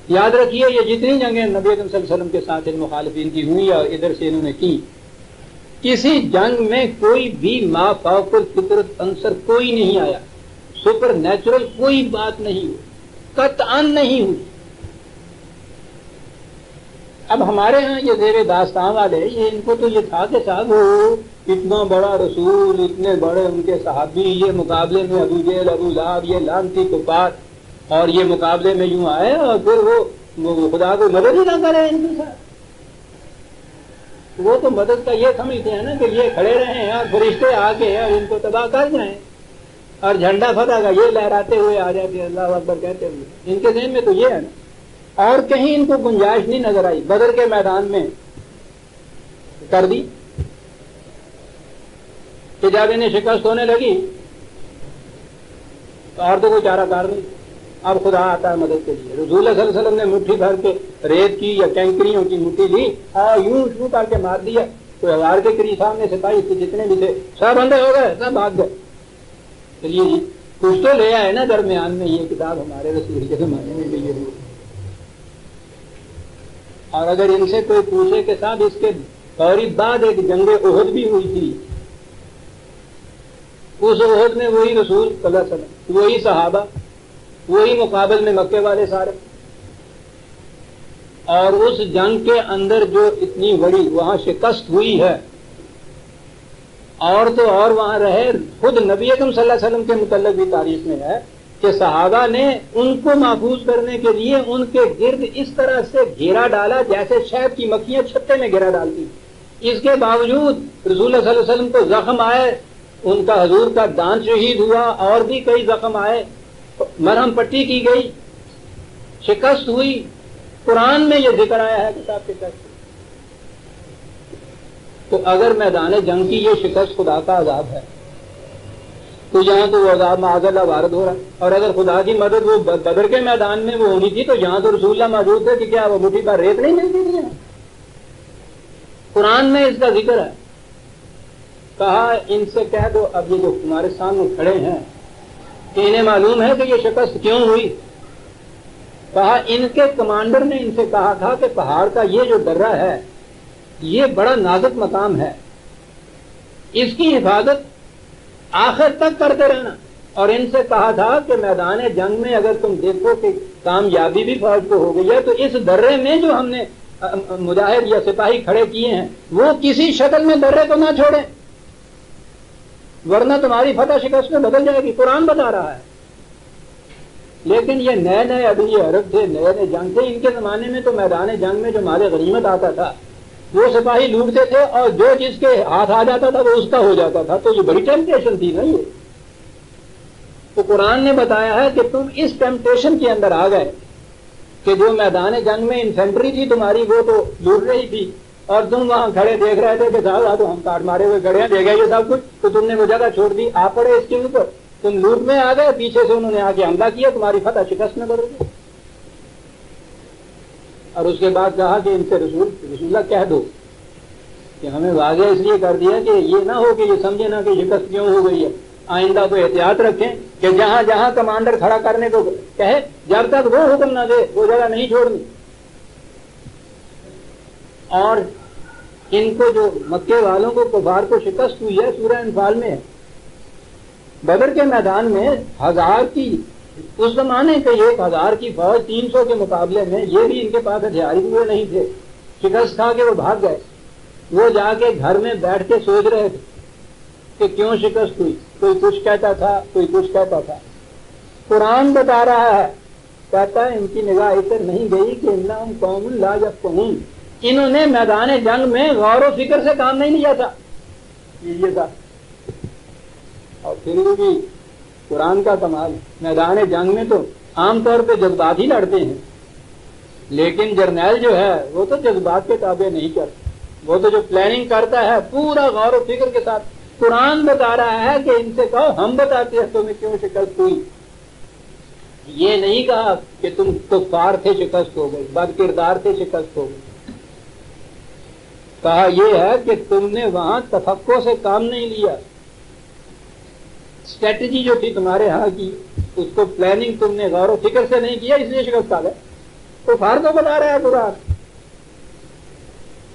یاد رکھیے یہ جتنی جنگیں نبی اکرم صلی اللہ علیہ وسلم کے ساتھ ان مخالفین کی ہوئی اور ادھر سے انہوں نے کی, کسی جنگ میں کوئی بھی ما فوق الفطرت عنصر کوئی نہیں آیا, سپر نیچرل کوئی بات نہیں ہوئی, قطعاً نہیں ہوئی. اب ہمارے ہاں یہ زیر داستان والے, یہ ان کو تو یہ تھا کہ صاحب وہ اتنا بڑا رسول, اتنے بڑے ان کے صحابی, یہ مقابلے میں ابو جہل ابو لہب یہ لعنتی کفار, اور یہ مقابلے میں یوں آئے اور پھر وہ خدا کو مدد ہی نہ کرے ان کے ساتھ. وہ تو مدد کا یہ سمجھتے ہیں نا کہ یہ کھڑے رہیں اور فرشتے آ کے اور ان کو تباہ کر جائیں, اور جھنڈا فتح کا یہ لہراتے ہوئے آ جاتے ہیں اللہ اکبر کہتے ہوئے. ان کے ذہن میں تو یہ ہے نا, اور کہیں ان کو گنجائش نہیں نظر آئی. بدر کے میدان میں کر دی کہ جب انہیں شکست ہونے لگی تو اور تو کوئی چارہ کار نہیں. اب خدا آتا ہے مدد کے لیے. رسول اللہ صلی اللہ علیہ وسلم نے مٹھی بھر کے ریت کی یا کینکریوں کی مٹھی لی اور یوں شو کر کے مار دیا. کوئی 1000 کے قریب سامنے سپاہی تھے جتنے بھی تھے, سب اندھے ہو گئے, سب بھاگ گئے. چلیے جی کچھ تو لے آئے نا درمیان میں, یہ کتاب ہمارے رسول کے زمانے میں بھی یہ ہوئی. اور اگر ان سے کوئی پوچھے کہ صاحب اس کے فوری بعد ایک جنگ احد بھی ہوئی تھی, اس احد میں وہی رسول صلی اللہ علیہ وسلم, وہی صحابہ, وہی مقابل میں مکے والے سارے, اور اس جنگ کے اندر جو اتنی بڑی وہاں شکست ہوئی ہے, اور تو اور وہاں رہے. خود نبی اکرم صلی اللہ علیہ وسلم کے متعلق بھی تاریخ میں ہے کہ صحابہ نے ان کو محفوظ کرنے کے لیے ان کے گرد اس طرح سے گھیرا ڈالا جیسے شہد کی مکھیاں چھتے میں گھیرا ڈالتی. اس کے باوجود رسول اللہ صلی اللہ علیہ وسلم کو زخم آئے, ان کا حضور کا دانت شہید ہوا, اور بھی کئی زخم آئے, مرہم پٹی کی گئی, شکست ہوئی. قرآن میں یہ ذکر آیا ہے کتاب کے تحت. تو اگر میدان جنگ کی یہ شکست خدا کا عذاب ہے تو یہاں تو وہ عذاب معاذ اللہ وارد ہو رہا ہے. اور اگر خدا کی مدد وہ بدر کے میدان میں وہ ہونی تھی تو یہاں تو رسول اللہ موجود تھے کہ کیا وہ مٹھی پر ریت نہیں ملتی تھی. قرآن میں اس کا ذکر ہے. کہا ان سے کہہ دو, اب یہ جو تمہارے سامنے کھڑے ہیں, کہ انہیں معلوم ہے کہ یہ شکست کیوں ہوئی. کہا ان کے کمانڈر نے ان سے کہا تھا کہ پہاڑ کا یہ جو درہ ہے یہ بڑا نازک مقام ہے, اس کی حفاظت آخر تک کرتے رہنا. اور ان سے کہا تھا کہ میدان جنگ میں اگر تم دیکھو کہ کامیابی بھی فوج کو ہو گئی ہے تو اس درے میں جو ہم نے مجاہد یا سپاہی کھڑے کیے ہیں وہ کسی شکل میں درے کو نہ چھوڑیں, ورنہ تمہاری فتح شکست میں بدل جائے گی. قرآن بتا رہا ہے. لیکن یہ نئے نئے ابھی یہ عرب تھے, نئے نئے جنگ تھے, ان کے زمانے میں تو میدان جنگ میں جو مال غنیمت آتا تھا وہ سپاہی لوٹتے تھے, اور جو جس کے ہاتھ آ جاتا تھا وہ اس کا ہو جاتا تھا. تو یہ بڑی ٹیمپٹیشن تھی نا یہ. تو قرآن نے بتایا ہے کہ تم اس ٹیمپٹیشن کے اندر آ گئے کہ جو میدان جنگ میں انفینٹری تھی تمہاری وہ تو لوٹ رہی تھی, اور تم وہاں کھڑے دیکھ رہے تھے کہ صاحب تو ہم کاٹ مارے ہوئے کھڑے ہیں, دے گئے یہ سب کچھ, تو تم نے وہ جگہ چھوڑ دی, آ پڑے اس کے اوپر, تم لوٹ میں آ گئے, پیچھے سے انہوں نے آ کے حملہ کیا, تمہاری فتح شکست میں بدل گئی. اور اس کے بعد کہا کہ ان سے رسول اللہ کہہ دو کہ ہمیں واضح اس لیے کر دیا کہ یہ نہ ہو کہ یہ سمجھے نہ کہ شکست کیوں ہو گئی ہے. آئندہ کو احتیاط رکھیں کہ جہاں جہاں کمانڈر کھڑا کرنے کو کہے جب تک وہ حکم نہ دے وہ جگہ نہیں چھوڑنی. اور ان کو جو مکے والوں کو کفار کو شکست ہوئی ہے سورہ انفال میں ہے. بدر کے میدان میں 1000 کی اس زمانے کے 1000 کی فوج 300 کے مقابلے میں یہ بھی ان کے پاس ہتھیار ہوئے نہیں تھے, شکست کھا کے وہ بھاگ گئے. وہ جا کے گھر میں بیٹھ کے سوچ رہے تھے کہ کیوں شکست ہوئی. کوئی کچھ کہتا تھا, کوئی کچھ کہتا تھا. قرآن بتا رہا ہے کہتا ہے ان کی نگاہ اس پر نہیں گئی کہ انہم قوم لا یفقہون، انہوں نے میدان جنگ میں غور و فکر سے کام نہیں لیا تھا، یہ تھا۔ اور پھر بھی قرآن کا کمال، میدان جنگ میں تو عام طور پہ جذبات ہی لڑتے ہیں، لیکن جرنیل جو ہے وہ تو جذبات کے تابع نہیں کرتا، وہ تو جو پلاننگ کرتا ہے پورا غور و فکر کے ساتھ۔ قرآن بتا رہا ہے کہ ان سے کہو ہم بتاتے ہیں تمہیں کیوں شکست ہوئی، یہ نہیں کہا کہ تم کفار تھے شکست ہو گئی، بد کردار تھے شکست ہو گئی، کہا یہ ہے کہ تم نے وہاں تفقع سے کام نہیں لیا، اسٹریٹجی جو تھی تمہارے ہاں کی اس کو پلاننگ تم نے غور و فکر سے نہیں کیا، اس لیے شکست آ گئے۔ کفار کو بتا رہا ہے قرآن،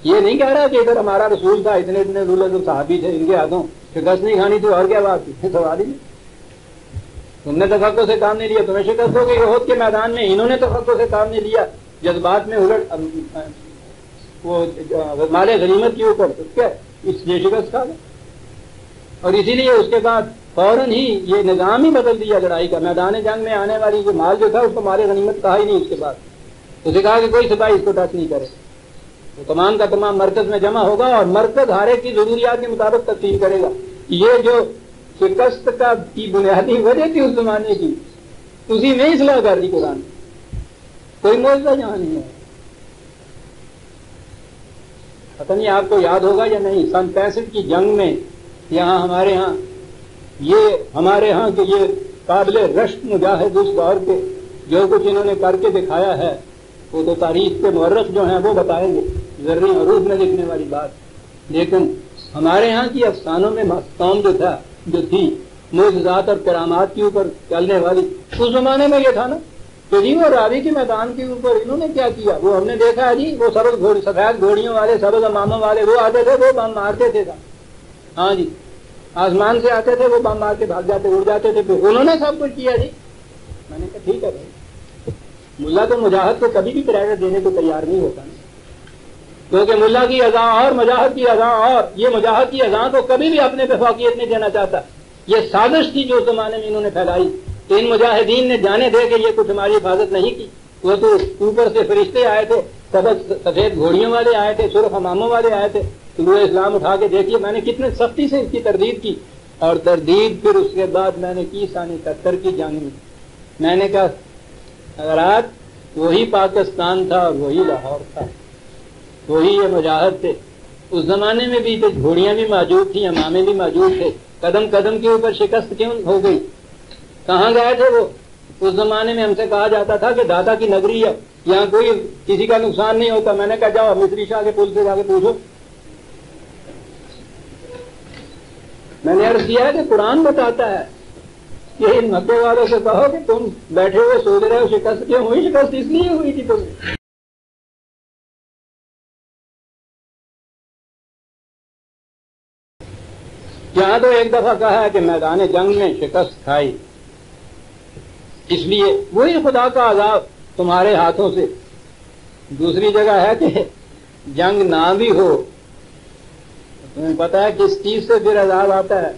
یہ نہیں کہہ رہا کہ ادھر ہمارا رسول تھا، اتنے اتنے رولر جو صحابی تھے ان کے ہاتھوں شکست نہیں کھانی تھی، اور کیا بات تھی، سوال ہی نہیں۔ تم نے تفقع سے کام نہیں لیا، تمہیں شکست ہو گئی۔ احد کے میدان میں انہوں نے تفقع سے کام نہیں لیا، جذبات میں الٹ وہ مال غنیمت کے اوپر اس لیے شکست کھا گئے، اور اسی لیے اس کے بعد فوراً ہی یہ نظام ہی بدل دیا لڑائی کا۔ میدان جنگ میں آنے والی جو مال جو تھا اس کو مال غنیمت کہا ہی نہیں، اس کے بعد اسے کہا کہ کوئی سپاہی اس کو ٹچ نہیں کرے، وہ تمام کا تمام مرکز میں جمع ہوگا اور مرکز ہر ایک کی ضروریات کے مطابق تقسیم کرے گا۔ یہ جو شکست کا کی بنیادی وجہ تھی اس زمانے کی، اسی میں اصلاح کر دی قرآن، کوئی معجزہ یہاں نہیں ہے۔ پتہ نہیں آپ کو یاد ہوگا یا نہیں، سن 65 کی جنگ میں یہاں ہمارے ہاں کہ یہ قابل رشک مجاہد اس دور کے جو کچھ انہوں نے کر کے دکھایا ہے وہ تو تاریخ کے مورخ جو ہیں وہ بتائیں گے، زرعی عروج میں لکھنے والی بات، لیکن ہمارے ہاں کی افسانوں میں قوم جو تھی معجزات اور کرامات کے اوپر چلنے والی، اس زمانے میں یہ تھا نا کہ جی وہ راوی کے میدان کے اوپر انہوں نے کیا کیا، وہ ہم نے دیکھا ہے جی، وہ سفید گھوڑیوں والے سبز اماموں والے وہ آتے تھے، وہ بم مارتے تھے، ہاں جی آسمان سے آتے تھے، وہ بم مار کے بھاگ جاتے، اڑ جاتے تھے، پھر انہوں نے سب کچھ کیا جی۔ میں نے کہا ٹھیک ہے بھائی، ملا تو مجاہد کو کبھی بھی کریڈٹ دینے کو تیار نہیں ہوتا نا، کیونکہ ملا کی اذاں اور مجاہد کی اذاں اور، یہ مجاہد کی اذاں کو کبھی بھی اپنے پہ فوقیت نہیں دینا چاہتا۔ یہ سازش تھی جو زمانے میں انہوں نے پھیلائی کہ ان مجاہدین نے جانے دے کہ یہ کچھ ہماری حفاظت نہیں کی، وہ تو اوپر سے فرشتے آئے تھے، سفید گھوڑیوں والے آئے تھے، سرخ اماموں والے آئے تھے، طلوع اسلام اٹھا کے دیکھیے میں نے کتنے سختی سے اس کی تردید کی، اور تردید پھر اس کے بعد میں نے کی سن 71 کی جنگ میں نے کہا حضرات وہی پاکستان تھا اور وہی لاہور تھا، وہی یہ مجاہد تھے۔ اس زمانے میں بھی گھوڑیاں بھی موجود تھیں، امامے بھی موجود تھے، قدم قدم کے اوپر شکست کیوں ہو گئی، کہاں گئے تھے وہ؟ اس زمانے میں ہم سے کہا جاتا تھا کہ دادا کی نگری ہے، یہاں کوئی کسی کا نقصان نہیں ہوتا۔ میں نے کہا جاؤ مصری شاہ کے پل سے جا کے پوچھو۔ میں نے عرض کیا ہے کہ قرآن بتاتا ہے کہ ان مکے والوں سے کہو کہ تم بیٹھے ہوئے سوچ رہے ہو شکست کیوں ہوئی، شکست اس لیے ہوئی تھی تمہیں۔ یہاں تو ایک دفعہ کہا ہے کہ میدان جنگ میں شکست کھائی، اس لیے وہی خدا کا عذاب تمہارے ہاتھوں سے۔ دوسری جگہ ہے کہ جنگ نہ بھی ہو، تمہیں پتا ہے کس چیز سے پھر عذاب آتا ہے،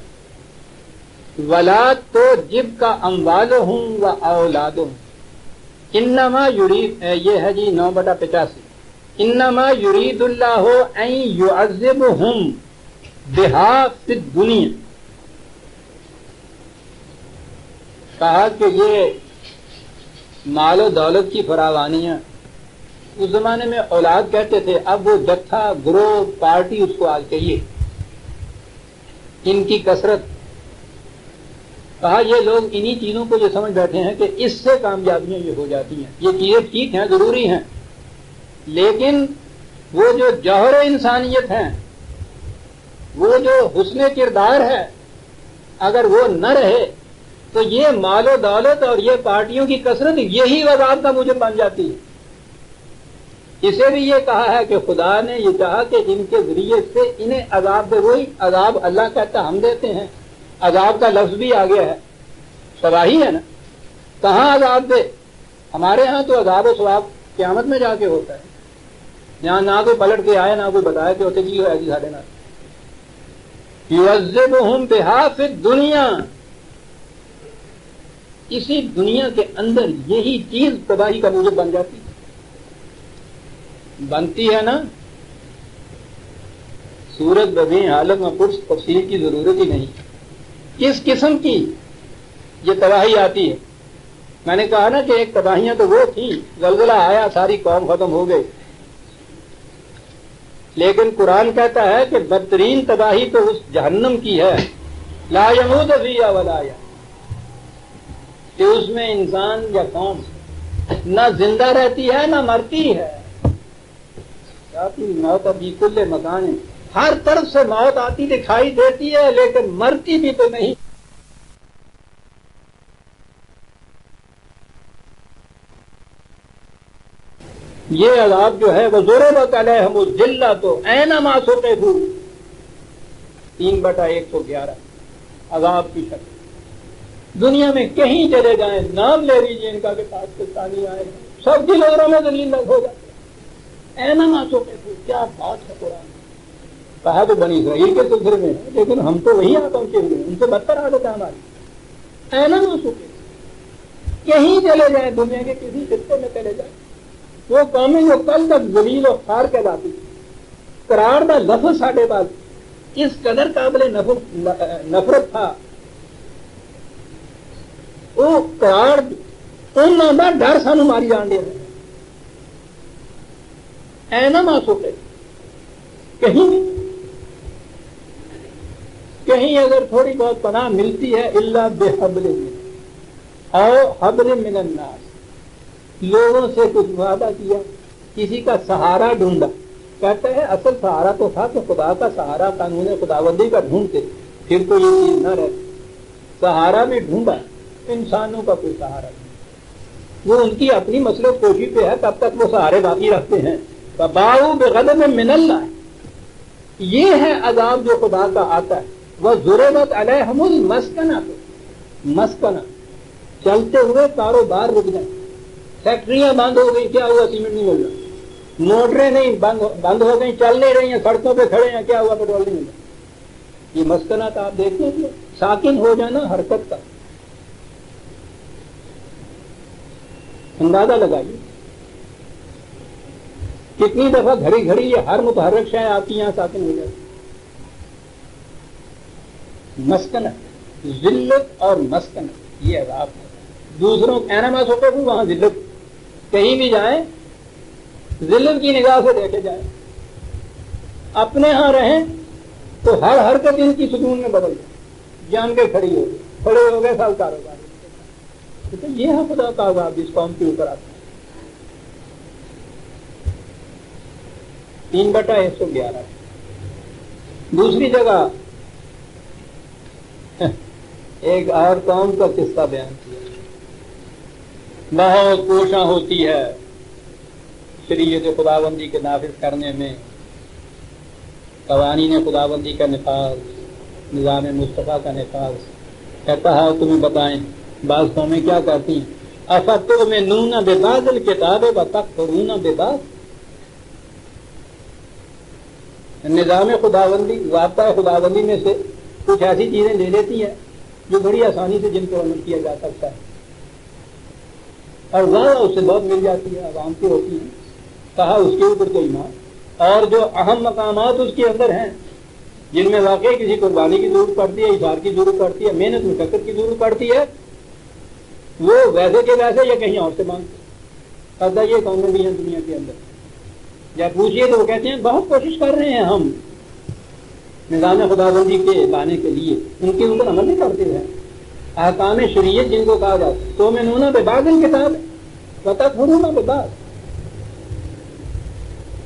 ولا تو جب کا اموالہم و اولادہم انما یرید، یہ ہے جی 9/85، انما یرید اللہ ان یعذبہم بہا فی الدنیا۔ کہا کہ یہ مال و دولت کی فراوانیاں، اس زمانے میں اولاد کہتے تھے، اب وہ جتھا گروہ پارٹی اس کو آج کہیے، ان کی کثرت۔ کہا یہ لوگ انہی چیزوں کو یہ سمجھ بیٹھے ہیں کہ اس سے کامیابیاں یہ ہو جاتی ہیں، یہ چیزیں ٹھیک ہیں ضروری ہیں، لیکن وہ جو جوہر انسانیت ہیں، وہ جو حسن کردار ہے، اگر وہ نہ رہے تو یہ مال و دولت اور یہ پارٹیوں کی کثرت یہی عذاب کا موجب بن جاتی ہے۔ اسے بھی یہ کہا ہے کہ خدا نے یہ چاہا کہ ان کے ذریعے سے انہیں عذاب دے، وہی عذاب اللہ کہتا ہم دیتے ہیں، عذاب کا لفظ بھی آ گیا ہے، تباہی ہے نا، کہاں عذاب دے؟ ہمارے ہاں تو عذاب و ثواب قیامت میں جا کے ہوتا ہے، یہاں نہ کوئی پلٹ کے آئے نہ کوئی بتایا کہ ہوتے جی ہو ایسی ساڑھے نہ یعذبہم بہا فی الدنیا، اسی دنیا کے اندر یہی چیز تباہی کا موجب بن جاتی بنتی ہے نا. صورت بدیں حالت میں کچھ تفصیل کی ضرورت ہی نہیں. کس قسم کی یہ تباہی آتی ہے؟ میں نے کہا نا کہ ایک تباہیاں تو وہ تھیں، زلزلہ آیا ساری قوم ختم ہو گئی. لیکن قرآن کہتا ہے کہ بدترین تباہی تو اس جہنم کی ہے، لا یموت فیہا ولا یحیا، کہ اس میں انسان یا قوم نہ زندہ رہتی ہے نہ مرتی ہے. موت ابھی کل مکان، ہر طرف سے موت آتی دکھائی دیتی ہے لیکن مرتی بھی تو نہیں. یہ عذاب جو ہے وہ ضرورت علیہم الذلۃ اینما ثقفوا 3/111 عذاب کی شکل. دنیا میں کہیں چلے جائیں نام لے لیجیے ان کا کہ پاکستانی آئے سب کی نظروں میں ذلیل ہو جاتے ہیں. اینما ثقفوا، کیا بات ہے. قرآن کہا تو بنی اسرائیل کے سلسلے میں ہے لیکن ہم تو وہی آ پہنچے ہوئے ہیں، ان سے بدتر عادت ہے ہماری. اینما ثقفوا، کہیں چلے جائیں دنیا کے کسی خطے میں چلے جائیں، وہ قومیں جو کل تک ذلیل و خوار کہلاتی قرار دا لفظ ساڈے پاس اس قدر قابل نفرت تھا، وہ قرار انہوں کا ڈر سانو ماری جان دیا. اینما ثقفوا، کہیں اگر تھوڑی بہت پناہ ملتی ہے الا بحبل او حبل من الناس، لوگوں سے کچھ وعدہ کیا، کسی کا سہارا ڈھونڈا. کہتے ہیں اصل سہارا تو تھا کہ خدا کا سہارا قانون خداوندی کا ڈھونڈتے پھر تو یہ چیز نہ رہتی. سہارا بھی ڈھونڈا، انسانوں کا کوئی سہارا نہیں. وہ ان کی اپنی مسلک کوشی پہ ہے، تب تک وہ سہارے باقی رکھتے ہیں. فباؤوا بغضب من اللہ، یہ ہے عذاب جو خدا کا آتا ہے. وضربت علیہم المسکنہ، مسکنہ چلتے ہوئے کاروبار رک جائیں. فیکٹریاں بند ہو گئی، کیا ہوا؟ سیمنٹ نہیں مل رہا. موٹریں نہیں بند ہو گئی، چل نہیں رہی ہیں، سڑکوں پہ کھڑے ہیں، کیا ہوا؟ پیٹرول نہیں مل رہا. یہ مسکنات آپ دیکھتے ہیں کہ ساکن ہو جانا حرکت کا اندازہ لگائیے. کتنی دفعہ گھڑی گھڑی یہ ہر متحرک شے آپ کی یہاں ساکن ہو جاتی. مسکنت، ذلت اور مسکنت، یہ عذاب ہے. دوسروں اینما ثقفوا، وہاں ذلت. کہیں بھی جائیں ذلت کی نگاہ سے دیکھے جائیں. اپنے ہاں رہیں تو ہر حرکت ان کی سکون میں بدل جائے. جان کے کھڑی ہو گئی، کھڑے ہو گئے سال کاروبار. تو یہ ہے خدا کا عذاب جس قوم کے اوپر آتا ہے. 3/111. دوسری جگہ ایک اور قوم کا قصہ بیان کیا. بہت کوشاں ہوتی ہے شریعت خداوندی کے نافذ کرنے میں، قوانین خداوندی کا نفاذ، نظام مصطفیٰ کا نفاذ. کہتا ہے تمہیں بتائیں بعض قومیں کیا کرتی ہیں. افتؤمنون ببعض الکتاب وتکفرون ببعض. نظام خداوندی، ضابطہ خداوندی میں سے کچھ ایسی چیزیں لے لیتی ہے جو بڑی آسانی سے جن پر عمل کیا جا سکتا ہے، اور وہ اس سے بہت مل جاتی ہے، عوام کی ہوتی ہے. کہا اس کے اوپر تو ایمان، اور جو اہم مقامات اس کے اندر ہیں جن میں واقعی کسی قربانی کی ضرورت پڑتی ہے، اشار کی ضرورت پڑتی ہے، محنت مشقت کی ضرورت پڑتی ہے، وہ ویسے کے ویسے یا کہیں اور سے مانگتے. قضا یہ قومیں بھی ہیں دنیا کے اندر. جب پوچھیے تو وہ کہتے ہیں بہت کوشش کر رہے ہیں ہم نظام خداوندی کے لانے کے لیے، ان کے اوپر عمل نہیں کرتے ہیں. احکام شریعت جن کو کہا جاتا ہے تؤمنون ببعض الکتاب وتکفرون ببعض.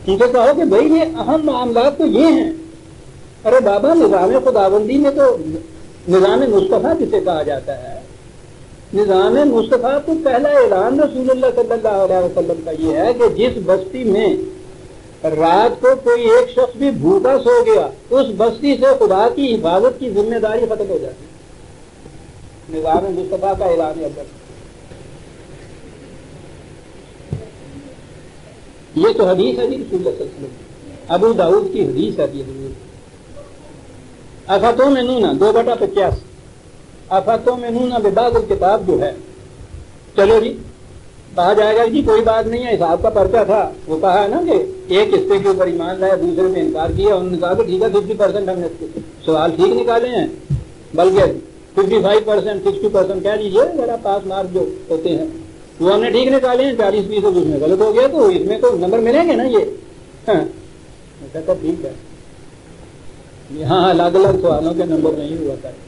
ان سے کہو کہ بھائی یہ اہم معاملات تو یہ ہیں. ارے بابا، نظام خداوندی میں تو نظام مصطفیٰ جسے کہا جاتا ہے، نظام مصطفیٰ تو پہلا اعلان رسول اللہ صلی اللہ علیہ وسلم کا یہ ہے کہ جس بستی میں رات کو کوئی ایک شخص بھی بھوکا سو گیا، اس بستی سے خدا کی حفاظت کی ذمہ داری ختم ہو جاتی ہے. نظام مصطفیٰ کا اعلان ہے. یہ تو حدیث ہے جی رسول اللہ صلی اللہ علیہ وسلم، ابو داؤد کی حدیث ہے یہ. افتؤمنون 2/85. افتؤمنون ببعض الکتاب جو ہے چلو جی کہا جائے گا جی کوئی بات نہیں ہے، حساب کا پرچہ تھا، وہ کہا ہے نا کہ ایک حصے کے اوپر ایمان لایا، دوسرے میں انکار کیا، انہوں نے کہا کہ ٹھیک ہے 50% ہم نے سوال ٹھیک نکالے ہیں، بلکہ 55% 60% کہہ لیجیے ذرا پاس مارک جو ہوتے ہیں وہ ہم نے ٹھیک نکالے ہیں، 40% اس میں غلط ہو گیا، تو اس میں تو نمبر ملیں گے نا یہ. ہاں کہتا ٹھیک ہے، یہاں الگ الگ سوالوں کے نمبر نہیں ہوا کرتے.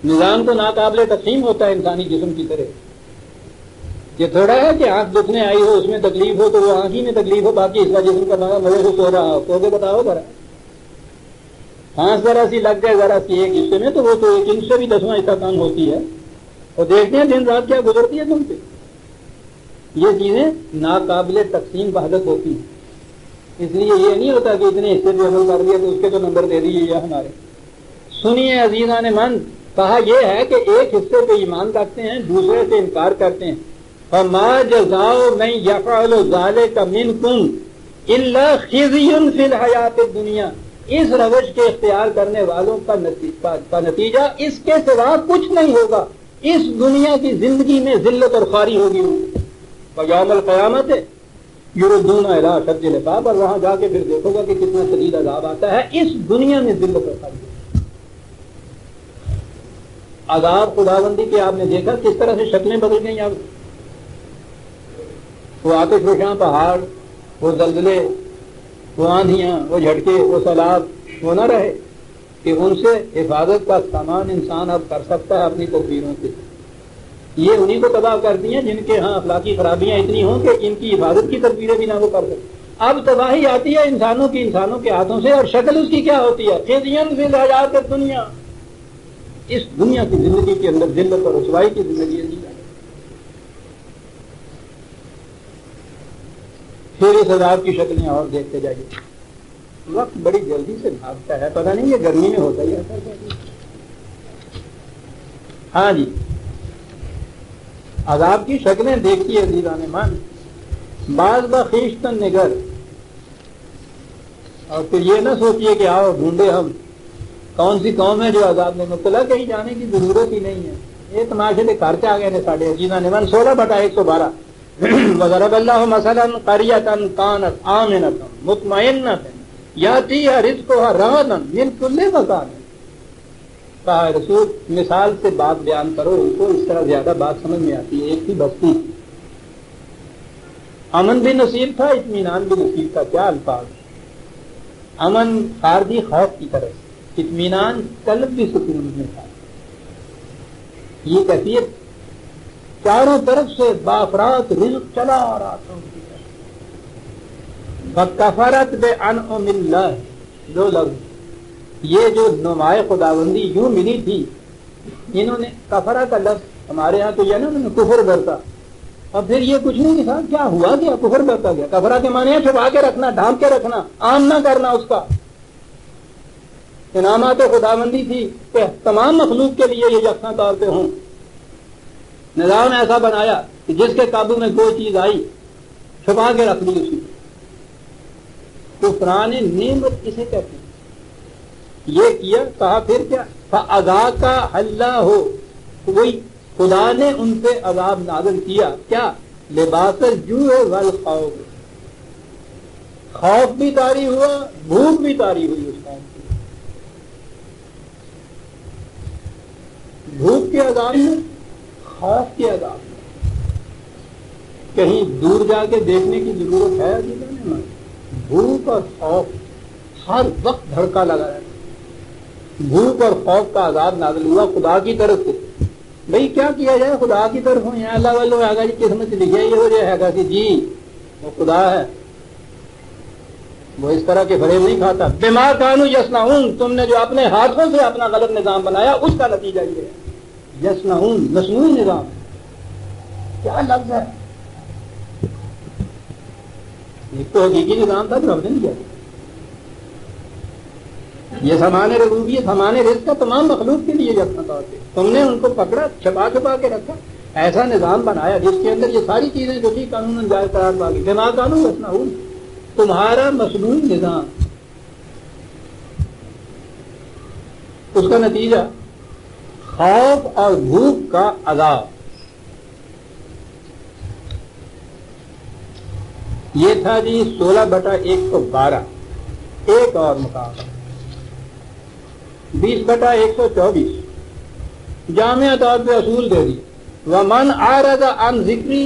نظام تو ناقابل تقسیم ہوتا ہے انسانی جسم کی طرح. یہ تھوڑا ہے کہ آنکھ دکھنے آئی ہو، اس میں تکلیف ہو تو وہ آنکھ ہی میں تکلیف ہو، باقی اس کا جسم کا مزے سے سو رہا ہو. سو کے بتاؤ ذرا، ہانس ذرا سی لگ جائے ذرا سی ایک حصے میں تو وہ تو ایک انچ سے بھی 10واں حصہ کم ہوتی ہے. اور دیکھتے ہیں دن رات کیا گزرتی ہے تم سے. یہ چیزیں ناقابل تقسیم وحدت ہوتی ہیں. اس لیے یہ نہیں ہوتا کہ اتنے حصے پہ عمل کر دیا تو اس کے تو نمبر دے دیے یا ہمارے. سنیے عزیزان من، کہا یہ ہے کہ ایک حصے پہ ایمان رکھتے ہیں، دوسرے سے انکار کرتے ہیں. فما جزاء من یفعل ذلک منکم الا خزی فی الحیات الدنیا. اس روش کے اختیار کرنے والوں کا نتیجہ اس کے سوا کچھ نہیں ہوگا، اس دنیا کی زندگی میں ذلت اور خواری ہوگی. یوم القیامت یردون الی اشد العذاب، اور وہاں جا کے پھر دیکھو گا کہ کتنا شدید عذاب آتا ہے. اس دنیا میں ذلت اور خواری. عذاب خداوندی کے آپ نے دیکھا کس طرح سے شکلیں بدل گئی. اب وہ آتش فشاں پہاڑ، وہ زلزلے، وہ آندھیاں، وہ جھٹکے، وہ سیلاب، وہ نہ رہے کہ ان سے حفاظت کا سامان انسان اب کر سکتا ہے اپنی تدبیروں سے. یہ انہیں کو تباہ کرتی ہیں جن کے ہاں اخلاقی خرابیاں اتنی ہوں کہ ان کی حفاظت کی تدبیریں بھی نہ وہ کر سکتے. اب تباہی آتی ہے انسانوں کے ہاتھوں سے، اور شکل اس کی کیا ہوتی ہے؟ خزین فی الحیات الدنیا. اس دنیا کی زندگی کے اندر ذلت اور رسوائی کی زندگی ہے. پھر اس عذاب کی شکلیں اور دیکھتے جائیے. وقت بڑی جلدی سے بھاگتا ہے، پتہ نہیں یہ گرمی میں ہوتا ہی ایسا. ہاں جی، عذاب کی شکلیں دیکھیے عزیزان من. بعض بخیشتن نگر، اور پھر یہ نہ سوچیے کہ آؤ ڈھونڈے ہم کون سی قوم ہے جو عذاب میں مبتلا، کہیں جانے کی ضرورت ہی نہیں ہے. یہ تماشے کے خرچے آ گئے ساڑھے عزیزان من. 16/112 وضرب اللہ مثلا قریۃ کانت آمنۃ مطمئنۃ یاتیھا رزقھا رغدا من کل مکان. کہا رسول مثال سے بات بیان کرو، ان کو اس طرح زیادہ بات سمجھ میں آتی ہے. ایک تھی بستی، امن بھی نصیب تھا، اطمینان بھی نصیب تھا. کیا الفاظ! امن خارجی خوف کی طرف، اطمینان قلب بھی سکون میں تھا. یہ کیفیت چاروں طرف سے بافرات رزق چلا آ رہا تھا ان کی طرف. فکفرت بانعم اللہ. دو لفظ یہ جو نمائے خداوندی یوں ملی تھی، انہوں نے کفرہ کا لفظ ہمارے ہاں تو یہ نا انہوں نے کفر برتا. اور پھر یہ کچھ نہیں کہ کیا ہوا، کیا کفر برتا گیا. کفرہ کے معنی ہے چھپا کے رکھنا، ڈھانپ کے رکھنا، عام نہ کرنا. اس کا انعامات خداوندی تھی کہ تمام مخلوق کے لیے یہ یکساں طور پہ ہوں. نظام ایسا بنایا کہ جس کے قابو میں کوئی چیز آئی چھپا کے رکھ لی اسی. کفران نعمت اسے کہتے ہیں. یہ کیا، کہا پھر کیا؟ فَأَذَاقَ اللَّهُ، وہی خدا نے ان پہ عذاب نازل کیا. کیا؟ لباس الجوع والخوف. خوف بھی طاری ہوا، بھوک بھی طاری ہوئی اس قوم کی. بھوک کے عذاب میں، خوف کے عذاب میں. کہیں دور جا کے دیکھنے کی ضرورت ہے عزیزان. بھوک اور خوف ہر وقت دھڑکا لگا رہتا. بھوک اور خوف کا عذاب نازل ہوا خدا کی طرف سے. بھئی کیا کیا جائے، خدا کی طرف ہوں یا اللہ والو ہے گا جی قسمت لکھے یہ ہو جائے ہے گا کہ جی وہ خدا ہے، وہ اس طرح کے فریب نہیں کھاتا. بما کانوا یصنعون، تم نے جو اپنے ہاتھوں سے اپنا غلط نظام بنایا اس کا نتیجہ یہ ہے. یصنعون مصنوعی نظام. کیا لفظ ہے! ایک تو حقیقی نظام تھا جو ہم نے کیا. یہ سامان ربوبیت، سامان رزق کا تمام مخلوق کے لیے یکساں طور پہ تم نے ان کو پکڑا، چھپا چھپا کے رکھا. ایسا نظام بنایا جس کے اندر یہ ساری چیزیں جو تھی قانون جائز قرار پا گئی. بما کانوا یصنعون، تمہارا مصنوعی نظام. اس کا نتیجہ خوف اور بھوک کا عذاب. یہ تھا جی 16/112. ایک اور مقام 20/124 جامع طور پہ اصول دے دی. ومن اعرض عن ذکری،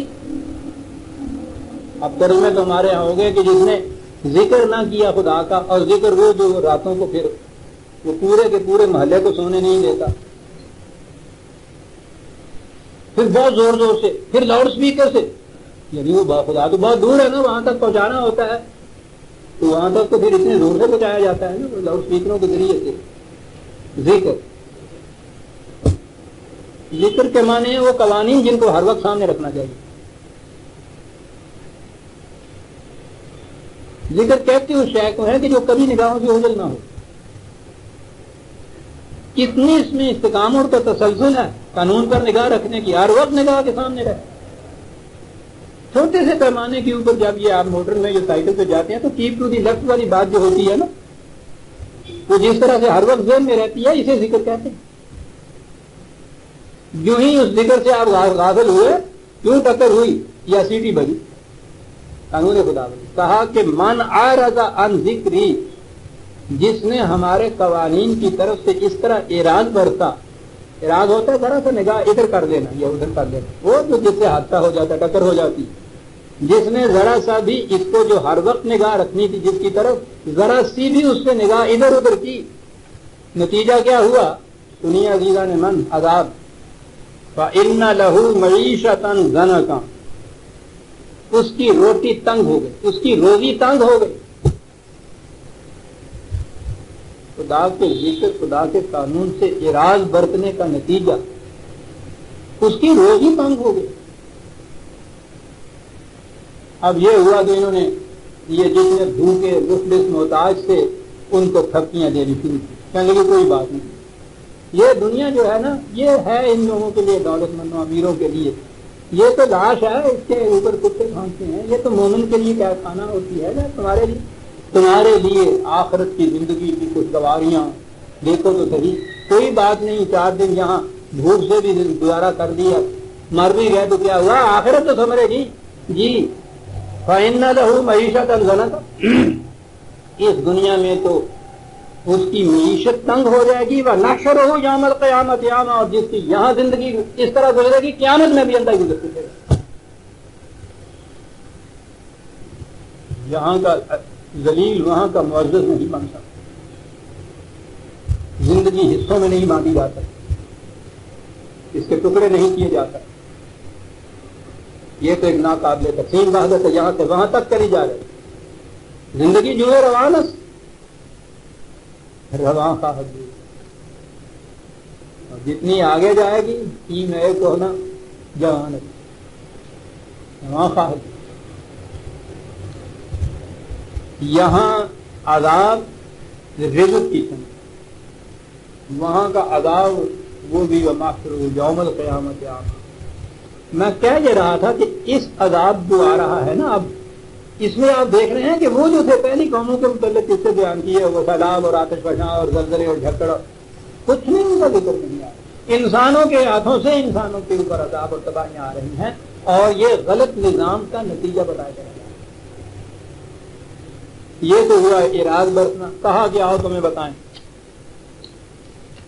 اب ترجمے تو ہمارے یہاں ہو گئے کہ جس نے ذکر نہ کیا خدا کا، اور ذکر وہ جو راتوں کو پھر وہ پورے کے پورے محلے کو سونے نہیں دیتا، پھر بہت زور زور سے، پھر لاؤڈ اسپیکر سے، یعنی وہ خدا تو بہت دور ہے نا، وہاں تک پہنچانا ہوتا ہے، تو وہاں تک تو پھر اتنے زور سے پہنچایا جاتا ہے نا لاؤڈ اسپیکروں کے ذریعے سے. ذکر کے معنی ہیں وہ قوانین جن کو ہر وقت سامنے رکھنا چاہیے. ذکر کہتے اس شے کو ہے کہ جو کبھی نگاہوں سے اوجھل نہ ہو. کتنی اس میں استقامت کا تسلسل ہے قانون پر نگاہ رکھنے کی، ہر وقت نگاہ کے سامنے رہے. چھوٹے سے پیمانے کے اوپر جب یہ آپ موٹر میں جو سائیکل پہ جاتے ہیں تو کیپ ٹو دی لیفٹ والی بات جو ہوتی ہے نا، وہ جس طرح سے ہر وقت ذہن میں رہتی ہے، اسے ذکر کہتے ہیں. جو ہی اس ذکر سے آپ غافل ہوئے، کیوں ٹکر ہوئی یا سیٹی بجی، قانون خدا بجی. کہا کہ من اعرض عن ذکری، جس نے ہمارے قوانین کی طرف سے اس طرح اعراض برتا. اعراض ہوتا ہے ذرا سا نگاہ ادھر کر دینا یا ادھر کر دینا، وہ جو جس سے حادثہ ہو جاتا ہے، ٹکر ہو جاتی. جس نے ذرا سا بھی اس کو جو ہر وقت نگاہ رکھنی تھی جس کی طرف، ذرا سی بھی اس سے نگاہ ادھر ادھر کی، نتیجہ کیا ہوا؟ سنیے عزیزان من، عذاب. فَإِنَّ لَهُ مَعِيشَةً ضَنَكًا، اس کی روٹی تنگ ہو گئی، اس کی روزی تنگ ہو گئی. خدا کے ذکر، خدا کے قانون سے اعراض برتنے کا نتیجہ اس کی روزی تنگ ہو گئی. اب یہ ہوا کہ انہوں نے یہ جتنے بھوکے مفلس محتاج سے ان کو تھپکیاں دینی شروع کی. کہنے لگے کوئی بات نہیں، یہ دنیا جو ہے نا، یہ ہے ان لوگوں کے لیے، دولت مندوں امیروں کے لیے یہ تو لاش ہے، اس کے اوپر کتے بھونکتے ہیں. یہ تو مومن کے لیے کیا کھانا ہوتی ہے نا، تمہارے لیے آخرت کی زندگی کی خوشگواریاں دیکھو تو صحیح. کوئی بات نہیں، 4 دن یہاں بھوک سے بھی گزارا کر دیا، مر بھی گئے تو کیا ہوا، آخرت تو سمجھے گی جی. فَإِنَّ لَهُ مَعِيشَةً ضَنَكًا، اس دنیا میں تو اس کی معیشت تنگ ہو جائے گی. وَنَحْشُرُهُ يَوْمَ الْقِيَامَةِ أَعْمَىٰ، اور جس کی یہاں زندگی اس طرح گزرے گی، قیامت میں بھی اندھا ہی گزر سکے گا. یہاں کا ذلیل وہاں کا معزز نہیں بن سکتا. زندگی حصوں میں نہیں بانٹی جا سکتی، اس کے ٹکڑے نہیں کیے جا سکتے. یہ تو ایک ناقابل تقسیم وحدت ہے، یہاں سے وہاں تک کری جا رہی. زندگی جو ہے روانس رواں کا حضور، اور جتنی آگے جائے گی تین ایک ہونا جوان رواں کا حضور. یہاں عذاب رزق کی سمجھ، وہاں کا عذاب وہ بھی وماخر یوم القیامت آمد. میں کہہ یہ رہا تھا کہ اس عذاب جو آ رہا ہے نا، اب اس میں آپ دیکھ رہے ہیں کہ وہ جو تھے پہلی قوموں کے متعلق کس سے بیان کیے، وہ سیلاب اور آتش فشاں اور زلزلے اور جھکڑ، کچھ نہیں ان کا ذکر نہیں آ رہا. انسانوں کے ہاتھوں سے انسانوں کے اوپر عذاب اور تباہیاں آ رہی ہیں، اور یہ غلط نظام کا نتیجہ بتایا جا رہا ہے. یہ تو ہوا اعراض برتنا. کہا کہ آؤ تمہیں بتائیں.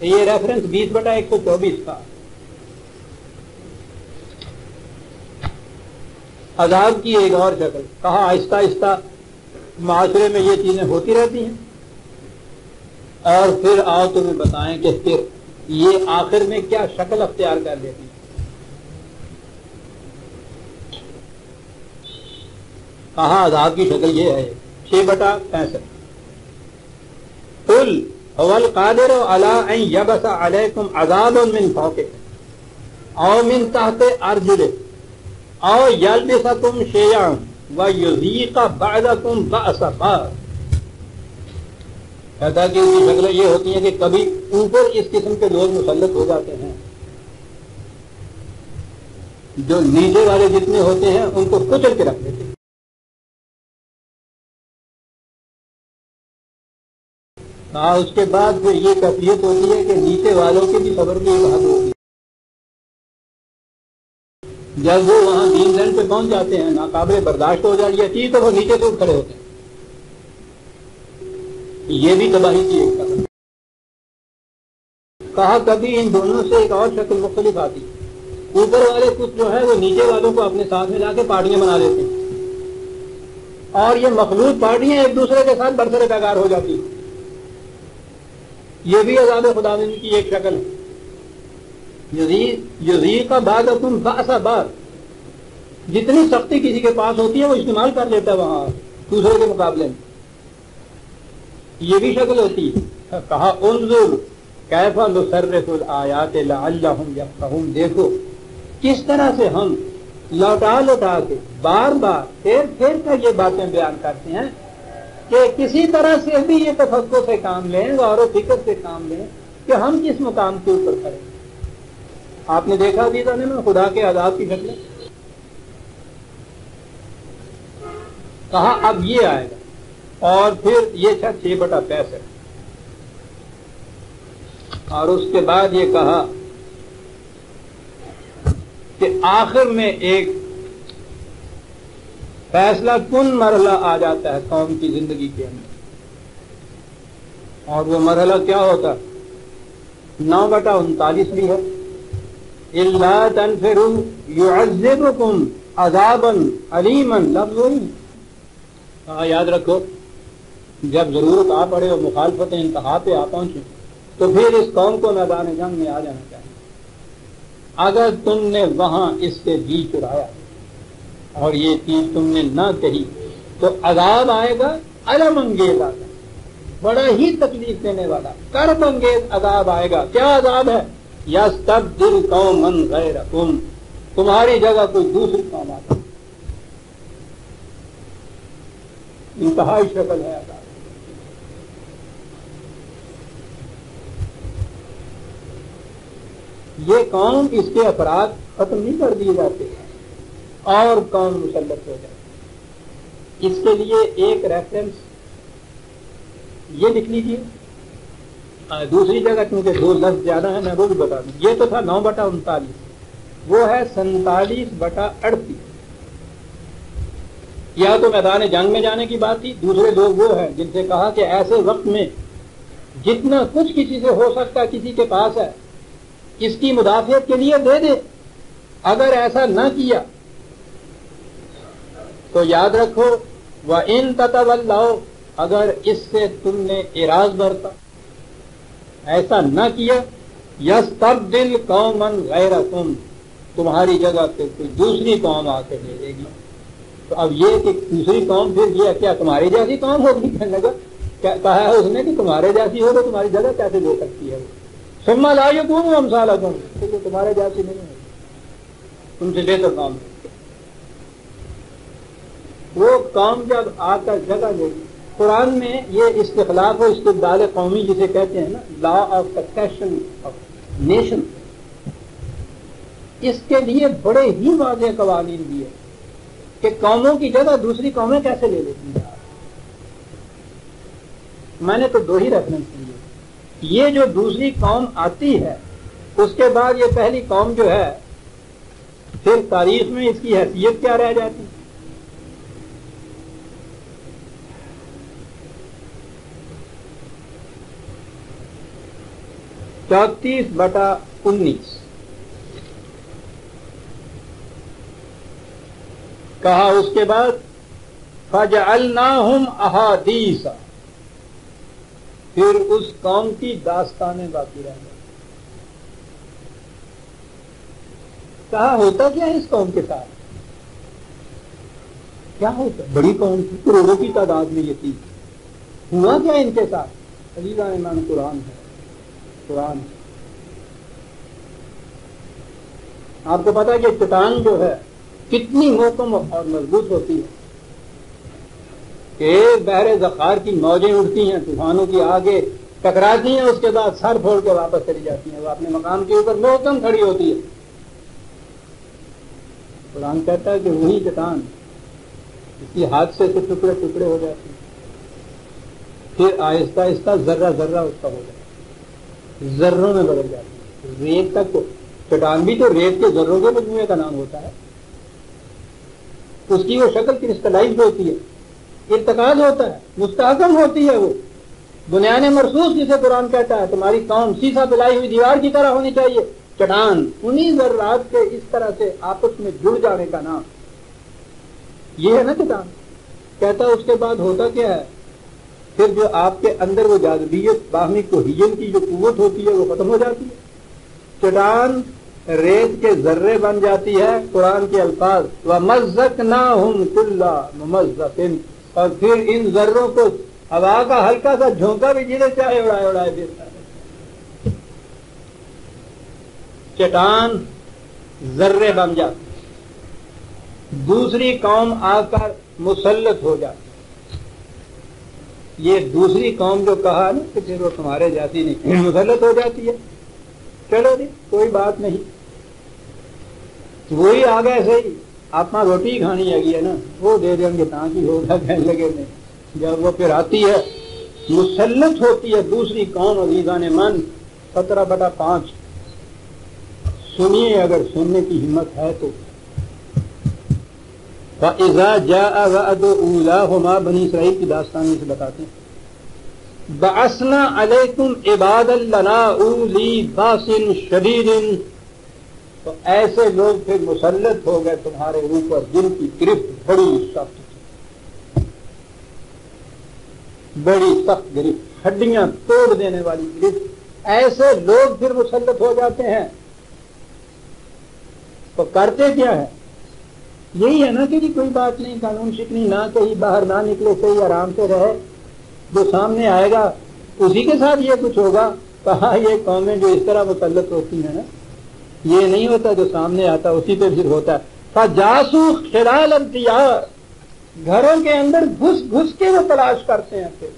یہ ریفرنس 20/124 کا. عذاب کی ایک اور شکل. کہا آہستہ آہستہ معاشرے میں یہ چیزیں ہوتی رہتی ہیں، اور پھر آؤ تمہیں بتائیں کہ پھر یہ آخر میں کیا شکل اختیار کر لیتی ہے. کہا عذاب کی شکل یہ ہے. 6/65 قل هو القادر على ان يبعث عليكم عذابا من فوقكم او من تحت ارجلكم او يلبسكم شيئا ويذيق بعضكم بأس بعض. کہتا کہ اس کی شکلیں یہ ہوتی ہیں کہ کبھی اوپر اس قسم کے لوگ مسلط ہو جاتے ہیں، جو نیچے والے جتنے ہوتے ہیں ان کو کچل کے رکھ دیتے ہیں. اس کے بعد پھر یہ کیفیت ہوتی ہے کہ نیچے والوں کے بھی صبر کی ایک حد ہوتی ہے. جب وہ وہاں دین دن پہ پہنچ جاتے ہیں، ناقابل برداشت ہو جائے یہ چیز، تو وہ نیچے سے کھڑے ہوتے ہیں. یہ بھی تباہی کی ایک قدم. کہا کبھی ان دونوں سے ایک اور شکل مختلف آتی. اوپر والے کچھ جو ہے وہ نیچے والوں کو اپنے ساتھ میں لا کے پارٹیاں بنا لیتے ہیں، اور یہ مخلوط پارٹیاں ایک دوسرے کے ساتھ برسر پیکار ہو جاتی. یہ بھی عذاب خداوند کی ایک شکل ہے. یذیق بعضکم بأس بعض، جتنی سختی کسی کے پاس ہوتی ہے وہ استعمال کر لیتا ہے وہاں دوسرے کے مقابلے میں. یہ بھی شکل ہوتی ہے. کہا انظر کیف نصرف الآیات لعلہم یفقہون، دیکھو کس طرح سے ہم لوٹا لوٹا کے بار بار پھر پھر کر یہ باتیں بیان کرتے ہیں کہ کسی طرح سے بھی یہ تفکر سے کام لیں، غور و فکر سے کام لیں کہ ہم کس مقام کے اوپر کھڑے. آپ نے دیکھا بھی تھا نا خدا کے عذاب کی شکلیں. کہا اب یہ آئے گا، اور پھر یہ تھا 6/65، اور اس کے بعد یہ کہا کہ آخر میں ایک فیصلہ کن مرحلہ آ جاتا ہے قوم کی زندگی کے اندر، اور وہ مرحلہ کیا ہوتا ہے؟ 9/39 بھی ہے. الا تنفروا يعذبكم عذابا علیما، لفظ وہی. یاد رکھو جب ضرورت آ پڑے اور مخالفت انتہا پہ آ پہنچے تو پھر اس قوم کو میدان جنگ میں آ جانا چاہیے. اگر تم نے وہاں اس سے جی چرایا اور یہ چیز تم نے نہ کہی تو عذاب آئے گا، الم انگیز آئے گا، بڑا ہی تکلیف دینے والا کرب انگیز عذاب آئے گا. کیا عذاب ہے؟ یستبدل قوما غیرکم، تمہاری جگہ کوئی دوسری قوم آتا. انتہائی شکل ہے عذاب. یہ قوم، اس کے افراد ختم نہیں کر دیے جاتے اور قوم مسلط ہو جاتی. اس کے لیے ایک ریفرنس یہ لکھ لیجیے. دوسری جگہ کیونکہ 2 لفظ زیادہ ہیں میں وہ بھی بتا دوں. یہ تو تھا 9/39، وہ ہے 47/38. یا تو میدان جنگ میں جانے کی بات تھی. دوسرے لوگ وہ ہیں جن سے کہا کہ ایسے وقت میں جتنا کچھ کسی سے ہو سکتا ہے کسی کے پاس ہے، اس کی مدافعت کے لیے دے دے. اگر ایسا نہ کیا تو یاد رکھو وَإِن تَتَوَلَّوْا، اگر اس سے تم نے اعراض برتا، ایسا نہ کیا، یستبدل قوما غیرکم، تمہاری جگہ پہ کوئی دوسری قوم آ کے لے لے گی. تو اب یہ کہ دوسری قوم پھر یہ کیا تمہاری جیسی قوم ہوگی؟ کہنے لگا کہا ہے اس نے کہ تمہارے جیسی ہو تو تمہاری جگہ کیسے لے سکتی ہے؟ ثم لا یکونوا امثالکم، تو تمہارے جیسی نہیں ہے، تم سے بہتر قوم. وہ قوم جب آ کر جگہ لے گی، قرآن میں یہ استخلاف و استبدال قومی جسے کہتے ہیں نا، law of succession of nation, اس کے لیے بڑے ہی واضح قوانین دیے کہ قوموں کی جگہ دوسری قومیں کیسے لے لیتی ہیں. میں نے تو 2 ہی ریفرنس دیے. یہ جو دوسری قوم آتی ہے اس کے بعد یہ پہلی قوم جو ہے پھر تاریخ میں اس کی حیثیت کیا رہ جاتی؟ 34/19 کہا اس کے بعد فَجَعَلْنَاهُمْ أَحَادِيثَ، پھر اس قوم کی داستانیں باقی رہ گئی. کہا ہوتا کیا ہے اس قوم کے ساتھ؟ کیا ہوتا؟ بڑی قوم تھی، کروڑوں کی تعداد میں یہ تھی. ہوا کیا ان کے ساتھ؟ عزیزان ایمان قرآن ہے. قرآن آپ کو پتا ہے کہ چٹان جو ہے کتنی محکم اور مضبوط ہوتی ہے کہ بحر ذخار کی موجیں اٹھتی ہیں، طوفانوں کی آگے ٹکراتی ہیں، اس کے بعد سر پھوڑ کے واپس چلی جاتی ہیں، وہ اپنے مقام کے اوپر محکم کھڑی ہوتی ہے. قرآن کہتا ہے کہ وہی چٹان اسی حادثے سے ٹکڑے ٹکڑے ہو جاتی ہیں. پھر آہستہ آہستہ ذرہ ذرہ اس کا ہو جاتا ہے، ذروں میں بدل جاتی ہے، ریت تک کو۔ چٹان بھی تو ریت کے ذروں کے مجموعے کا نام ہوتا ہے، اس کی وہ شکل کرسٹلائز ہوتی ہے، ارتکاز ہوتا ہے، مستحکم ہوتی ہے، وہ بنیاد مرصوص جسے قرآن کہتا ہے تمہاری قوم سیسا پلائی ہوئی دیوار کی طرح ہونی چاہیے۔ چٹان انہی ذرات کے اس طرح سے آپس میں جڑ جانے کا نام یہ ہے نا چٹان۔ کہتا اس کے بعد ہوتا کیا ہے، پھر جو آپ کے اندر وہ جاذبیت باہمی کوہیجن کی جو قوت ہوتی ہے وہ ختم ہو جاتی ہے، چٹان ریت کے ذرے بن جاتی ہے۔ قرآن کے الفاظ وَمَزَّقْنَاهُمْ كُلَّ مُمَزَّقٍ، اور پھر ان ذروں کو ہوا کا ہلکا سا جھونکا بھی جنہیں چاہے اڑائے اڑائے دیتا ہے۔ چٹان ذرے بن جاتی، دوسری قوم آ کر مسلط ہو جاتی۔ یہ دوسری قوم جو کہا نا کہ پھر وہ تمہارے جاتی نہیں، مسلط ہو جاتی ہے۔ چلو جی کوئی بات نہیں، وہی آ گئے صحیح، آپ روٹی کھانی ہے نا، وہ دے دیں گے تاں کی ہوگا کہنے لگے نہیں۔ جب وہ پھر آتی ہے مسلط ہوتی ہے دوسری قوم، عزیزان من 17/5 سنیے اگر سننے کی ہمت ہے تو۔ فَإِذَا جَاءَ وَعْدُ أُولَاهُمَا، بنی اسرائیل کی داستان میں سے بتاتے ہیں، بَعَثْنَا عَلَيْكُمْ عِبَادًا لَنَا أُولِي بَأْسٍ شَدِيدٍ، تو ایسے لوگ پھر مسلط ہو گئے تمہارے اوپر جن کی گرفت بڑی سخت تھی، بڑی سخت گرفت، ہڈیاں توڑ دینے والی گرفت۔ ایسے لوگ پھر مسلط ہو جاتے ہیں تو کرتے کیا ہے؟ یہی ہے نا کہ جی کوئی بات نہیں، قانون شکنی نہ کہیں باہر نہ نکلے، صحیح آرام سے رہے، جو سامنے آئے گا اسی کے ساتھ یہ کچھ ہوگا۔ کہا یہ قومیں جو اس طرح مسلط ہوتی ہیں نا، یہ نہیں ہوتا جو سامنے آتا اسی پہ پھر ہوتا ہے۔ فَجَاسُوا خِلَالَ الدِّيَارِ، گھروں کے اندر گھس گھس کے وہ تلاش کرتے ہیں، پھر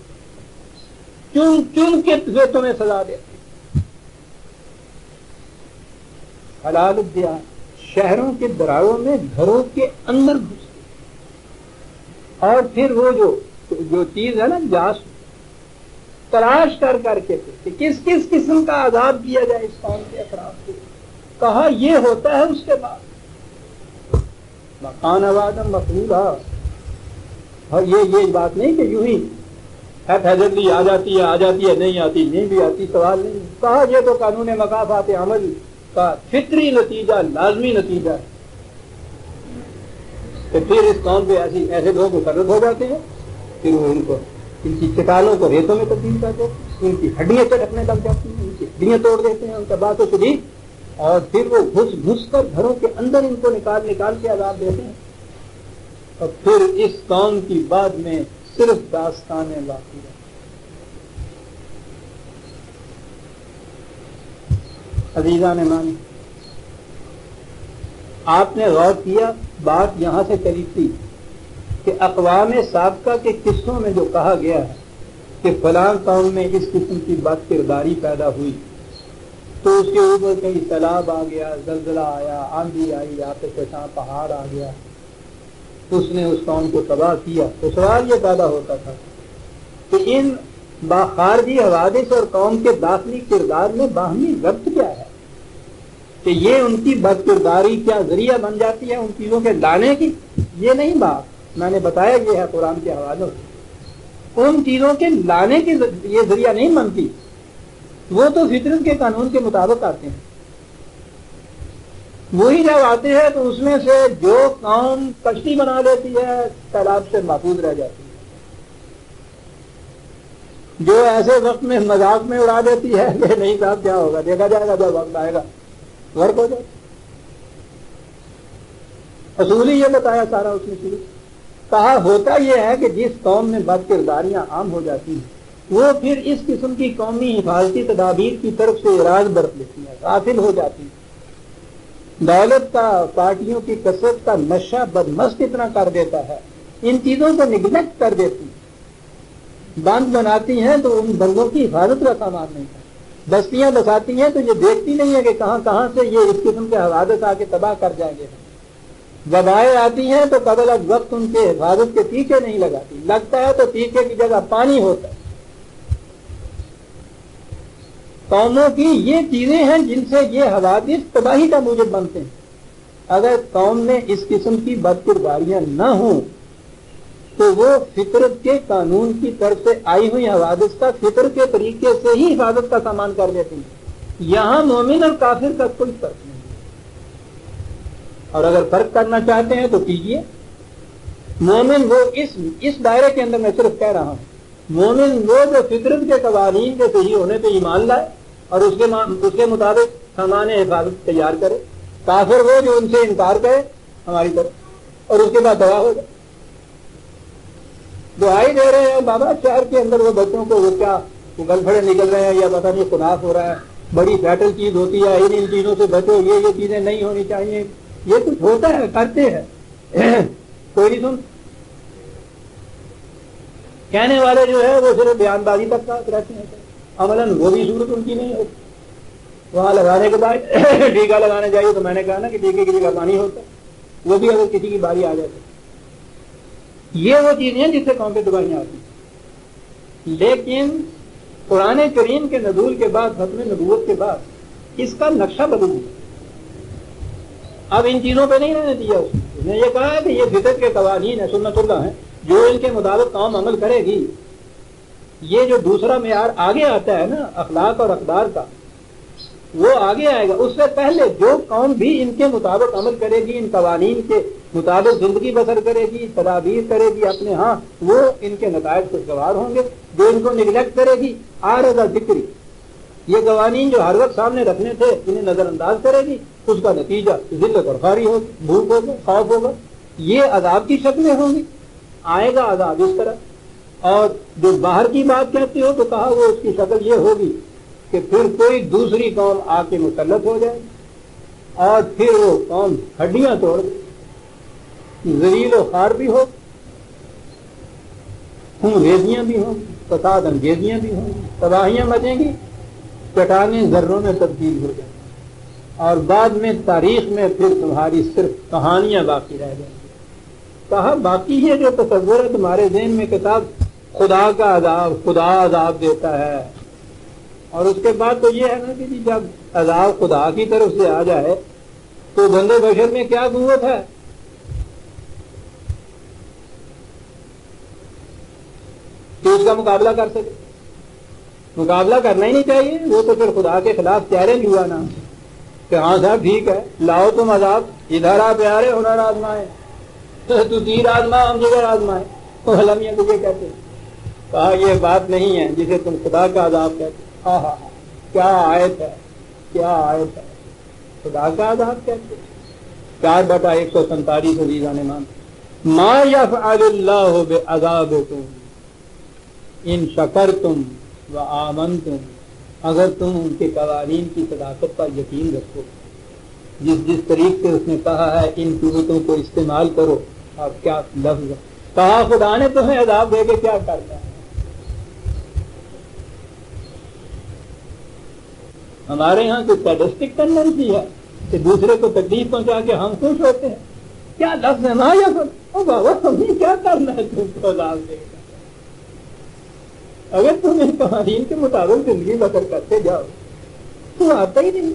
چن چن کے وہ تمہیں سزا دیتے ہیں۔ خلال الدیار، شہروں کے دراڑوں میں گھروں کے اندر گھس کے، اور پھر وہ جو چیز ہے نا جاس، تلاش کر کر کے کہ کس کس قسم کا عذاب کیا جائے اس قوم کے افراد کو۔ کہا یہ ہوتا ہے اس کے بعد مکان وعدًا مفعولا، اور یہ بات نہیں کہ یوں ہی حیدرلی آ جاتی ہے نہیں آتی، نہیں بھی آتی، سوال نہیں۔ کہا یہ تو قانون مکافات عمل کا فطری نتیجہ، لازمی نتیجہ ہے کہ پھر اس قوم پہ ایسے لوگ مسلط ہو جاتے ہیں، پھر وہ ان کی چٹانوں کو ریتوں میں تبدیل کر دیتے ہیں، ان کی ہڈیاں چٹکنے لگ جاتی ہیں، ان کی ہڈیاں توڑ دیتے ہیں، ان کا بات و شدید، اور پھر وہ گھس گھس کر گھروں کے اندر ان کو نکال کے عذاب دیتے ہیں۔ اور پھر اس قوم کی بعد میں صرف داستانیں باقی رہتی۔ عزیزان مان، آپ نے غور کیا بات یہاں سے چلی تھی کہ اقوام سابقہ کے قصوں میں جو کہا گیا ہے کہ فلاں قوم میں اس قسم کی بد کرداری پیدا ہوئی تو اس کے اوپر کہیں سیلاب آ گیا، زلزلہ آیا، آندھی آئی، آتش فشاں پہاڑ آ گیا، اس نے اس قوم کو تباہ کیا، تو سوال یہ پیدا ہوتا تھا کہ ان خارجی حوادث اور قوم کے داخلی کردار میں باہمی ربط کیا ہے، کہ یہ ان کی بد کرداری کیا ذریعہ بن جاتی ہے ان چیزوں کے لانے کی؟ یہ نہیں بات میں نے بتایا، یہ ہے قرآن کے حوالوں سے، ان چیزوں کے لانے کی یہ ذریعہ نہیں بنتی، وہ تو فطرت کے قانون کے مطابق آتے ہیں۔ وہی جب آتے ہیں تو اس میں سے جو قوم کشتی بنا لیتی ہے تالاب سے محفوظ رہ جاتی ہے، جو ایسے وقت میں مذاق میں اڑا دیتی ہے کہ نہیں صاحب کیا ہوگا دیکھا جائے گا جب وقت آئے گا، غرق ہو جائے۔ اصول ہی یہ بتایا سارا اس نے شروع کہا ہوتا یہ ہے کہ جس قوم میں بد کرداریاں عام ہو جاتی ہیں وہ پھر اس قسم کی قومی حفاظتی تدابیر کی طرف سے اعراض برت لیتی ہے، غافل ہو جاتی ہے۔ دولت کا، پارٹیوں کی کثرت کا نشہ بدمست اتنا کر دیتا ہے، ان چیزوں کو نگلیکٹ کر دیتی ہیں، بند بناتی ہیں تو ان بندوں کی حفاظت کا سامان نہیں ہے، بستیاں بساتی ہیں تو یہ دیکھتی نہیں ہے کہ کہاں کہاں سے یہ اس قسم کے حوادث آ کے تباہ کر جائیں گے۔ وبائیں آتی ہیں تو قبل از وقت ان کے حفاظت کے ٹیکے نہیں لگاتی، لگتا ہے تو ٹیکے کی جگہ پانی ہوتا ہے، قوموں کی یہ چیزیں ہیں جن سے یہ حوادث تباہی کا موجب بنتے ہیں. اگر قوم میں اس قسم کی بد کرداریاں نہ ہوں تو وہ فطرت کے قانون کی طرف سے آئی ہوئی حوادث کا فطر کے طریقے سے ہی حفاظت کا سامان کر لیتے ہیں. یہاں مومن اور کافر کا کوئی فرق نہیں. اور اگر فرق کرنا چاہتے ہیں تو کیجیے. مومن وہ اس دائرے کے اندر میں صرف کہہ رہا ہوں، مومن وہ جو فطرت کے قوانین کے صحیح ہونے پہ ایمان لائے اور اس کے مطابق سامان حفاظت تیار کرے. کافر وہ جو ان سے انکار کرے ہماری طرف اور اس کے بعد دعا ہو جائے. دعائی دے رہے ہیں بابا شہر کے اندر وہ بچوں کو وہ کیا گل پھڑے نکل رہے ہیں یا پتہ نہیں خلاف ہو رہا ہے، بڑی فیٹل چیز ہوتی ہے، ان چیزوں سے بچو، یہ چیزیں نہیں ہونی چاہیے، یہ کچھ ہوتا ہے کرتے ہیں کوئی نہیں سن. کہنے والے جو ہے وہ صرف بیان بازی تک رہتے ہیں، عملاً وہ بھی صورت ان کی نہیں ہوتی. وہاں لگانے کے بعد ٹیکا لگانے جائیے تو میں نے کہا نا کہ ٹیکے کی جگہ پانی ہوتا ہے، وہ بھی اگر کسی کی باری آ جاتی. یہ وہ چیزیں ہیں جس سے قوم پہ تباہیاں آتی ہیں. لیکن قرآن کریم کے نزول کے بعد، ختم نبوت کے بعد اس کا نقشہ بدل گیا. اب ان چیزوں پہ نہیں رہنے دیا. اس نے یہ کہا ہے کہ یہ فطرت کے قوانین ہیں، سنت اللہ ہیں، جو ان کے مطابق قوم عمل کرے گی. یہ جو دوسرا معیار آگے آتا ہے نا اخلاق اور اقدار کا، وہ آگے آئے گا. اس سے پہلے جو قوم بھی ان کے مطابق عمل کرے گی، ان قوانین کے مطابق زندگی بسر کرے گی، تدابیر کرے گی اپنے ہاں، وہ ان کے نتائج خوشگوار ہوں گے. جو ان کو نگلیکٹ کرے گی، عارض ذکری، یہ قوانین جو ہر وقت سامنے رکھنے تھے انہیں نظر انداز کرے گی، اس کا نتیجہ ذلت اور خواری ہوگی، بھوک ہوگا، خوف ہوگا. یہ عذاب کی شکلیں ہوں گی. آئے گا عذاب اس طرح. اور جو باہر کی بات کہتے ہو تو کہا وہ اس کی شکل یہ ہوگی کہ پھر کوئی دوسری قوم آ کے مسلط ہو جائے اور پھر وہ قوم ہڈیاں توڑ دے، ذلیل و خوار بھی ہو، خون ریزیاں بھی ہوں، فساد انگیزیاں بھی ہوں، تباہیاں مچیں گی، چٹانیں ذروں میں تبدیل ہو جائیں اور بعد میں تاریخ میں پھر تمہاری صرف کہانیاں باقی رہ جائیں گی. کہا باقی ہے جو تصور ہے تمہارے ذہن میں کتاب خدا کا عذاب، خدا عذاب دیتا ہے. اور اس کے بعد تو یہ ہے نا کہ جی جب عذاب خدا کی طرف سے آ جائے تو بندے بشر میں کیا قوت ہے کہ اس کا مقابلہ کر سکے. مقابلہ کرنا ہی نہیں چاہیے. وہ تو پھر خدا کے خلاف چیلنج ہوا نا کہ ہاں صاحب ٹھیک ہے، لاؤ تم عذاب، ادھر آ پیارے ہنر آزمائے، تو تیر آزما ہم جگر آزمائے. تو حلمیاں تجھے کہتے ہیں. کہا یہ بات نہیں ہے جسے تم خدا کا عذاب کہتے. ہاں ہاں کیا آیت ہے، کیا آیت ہے، خدا کا عذاب کہتے. 4/147 عزیزان مان. ما یفعل اللہ بعذابکم ان شکرتم وآمنتم. اگر تم ان کے قوانین کی صداقت پر یقین رکھو، جس طریقے سے اس نے کہا ہے ان قوتوں کو استعمال کرو. اور کیا لفظ کہا، خدا نے تمہیں عذاب دے کے کیا کرنا ہے. ہمارے ہاں تو سیڈسٹک ٹینڈنسی ہے کہ دوسرے کو تکلیف پہنچا کے ہم خوش ہوتے ہیں. کیا لفظ ہے نا یا او بابا ہمیں کیا کرنا ہے تم کو عذاب دے گا. اگر تم ان قوانین کے مطابق زندگی بسر کرتے جاؤ تو آتا ہی نہیں.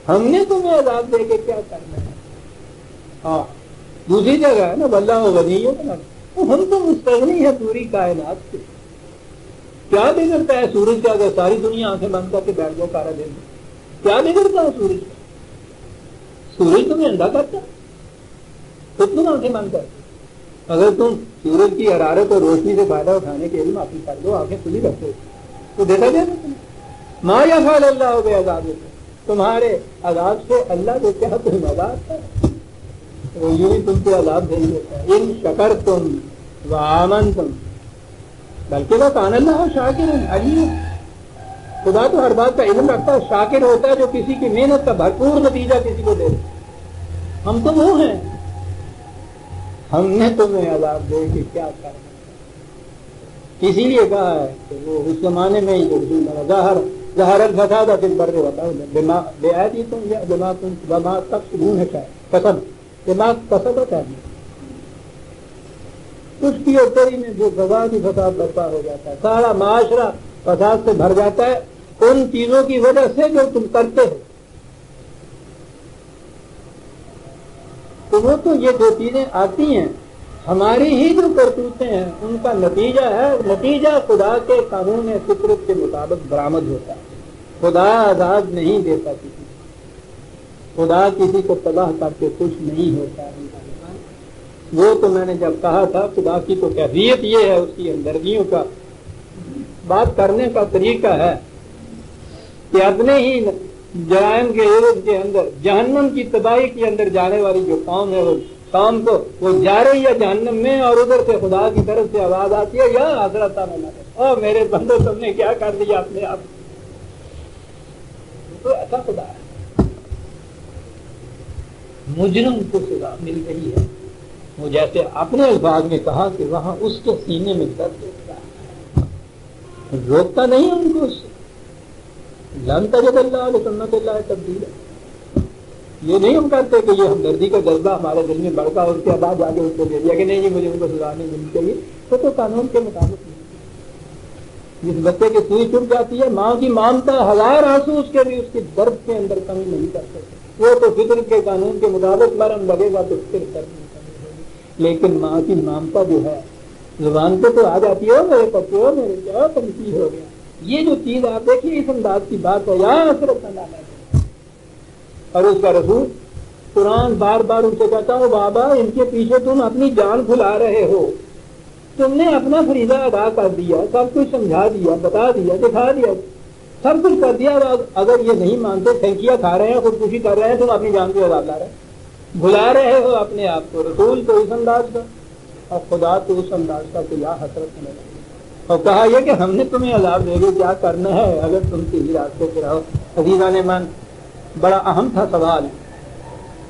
ہم نے تمہیں عذاب دے کے کیا کرنا ہے. ہاں دوسری جگہ ہے نا واللہ غنی ہے، ہم تو مستغنی ہے پوری کائنات سے. کیا بگڑتا ہے سورج کا اگر ساری دنیا آنکھیں بند کر کے بیٹھ جاؤ سارا دن؟ کیا بگڑتا ہے سورج کا؟ سورج تمہیں انڈا کرتا تو تم آنکھیں بند کر. اگر تم سورج کی حرارت اور روشنی سے فائدہ اٹھانے کے علم حاصل کر دو، آنکھیں کھلی رکھو تو دیکھا جائے نا. ما یفعل اللہ بعذابکم، تمہارے عذاب سے اللہ کو کیا تم عذاب ہے، وہ یوں ہی تم کو عذاب بھیج دیتا ہے. ان شکرتم وآمنتم، بلکہ وہ کان اللہ شاکر علیم. خدا تو ہر بات کا علم رکھتا ہے، شاکر ہوتا ہے جو کسی کی محنت کا بھرپور نتیجہ کسی کو دے. ہم تو وہ ہیں، ہم نے تمہیں عذاب دے کے کیا کرنا. اسی لیے کہا ہے کہ وہ اس زمانے میں ہی ظاہر الفساد فی البر والبحر بآیاتکم یا بما تکسبون ہے، کسب بما کسبت ہے. کچھ کی اوپری میں جو فساد ہی فساد برپا ہو جاتا ہے، سارا معاشرہ فساد سے بھر جاتا ہے ان چیزوں کی وجہ سے جو تم کرتے ہو. تو وہ تو یہ جو چیزیں آتی ہیں ہماری ہی جو کرتوتیں ہیں ان کا نتیجہ ہے. نتیجہ خدا کے قانون فطرت کے مطابق برآمد ہوتا ہے. خدا عذاب نہیں دیتا کسی کو. خدا کسی کو تباہ کر کے خوش نہیں ہوتا ہے. وہ تو میں نے جب کہا تھا خدا کی تو کیفیت یہ ہے, اس کی ہمدردیوں کا بات کرنے کا طریقہ ہے کہ اپنے ہی جرائم کے عوض کے اندر جہنم کی تباہی کے اندر جانے والی جو قوم ہے وہ قوم کو وہ جا رہی ہے جہنم میں, اور ادھر سے خدا کی طرف سے آواز آتی ہے یا حضرت اور میرے بندو تم نے کیا کر دیا اپنے آپ. تو ایسا خدا ہے. مجرم کو سزا مل رہی ہے. وہ جیسے اپنے الفاظ میں کہا کہ وہاں اس کے سینے میں درد ہوتا ہے, روکتا نہیں ان کو. اس سے لن تجد اللہ لسنت اللہ تبدیلا. یہ نہیں ہم کرتے کہ یہ ہمدردی کا جذبہ ہمارے دل میں بڑھتا اور اس کے بعد آگے اس کو دے دیا کہ نہیں جی مجھے ان کو سزا نہیں ملنی چاہیے. تو قانون کے مطابق نہیں. جس بچے کی سوئی چپ جاتی ہے ماں کی مامتا ہزار آنسو اس کے بھی اس کے درد کے اندر کمی نہیں کر سکتے. وہ تو فطرت کے قانون کے مطابق مرم لگے گا تو پھر درد نہیں کمی ہوگی. لیکن ماں کی مامتا جو ہے زبان پہ تو آ جاتی ہے میرے بچے ہو میرے کیا تنقید ہو گیا. یہ جو چیز آپ دیکھیے اس انداز کی بات ہے یا حسرت اللہ. اور اس کا رسول قرآن بار بار ان سے کہتا ہوں بابا ان کے پیچھے تم اپنی جان کھلا رہے ہو. تم نے اپنا فریضہ ادا کر دیا, سب کچھ سمجھا دیا, بتا دیا, دکھا دیا, سب کچھ کر دیا. اگر یہ نہیں مانتے پھینکیاں کھا رہے ہیں, خودکشی کر رہے ہیں, تم اپنی جان کو ادا کر رہے ہیں, بھلا رہے ہو اپنے آپ کو. رسول تو اس انداز کا اور خدا تو اس انداز کا کہ یا حسرت ہونے لگا. اور کہا یہ کہ ہم نے تمہیں عذاب دے گے, کیا کرنا ہے اگر تم صحیح راستے پہ رہو. عزیزان من, بڑا اہم تھا سوال.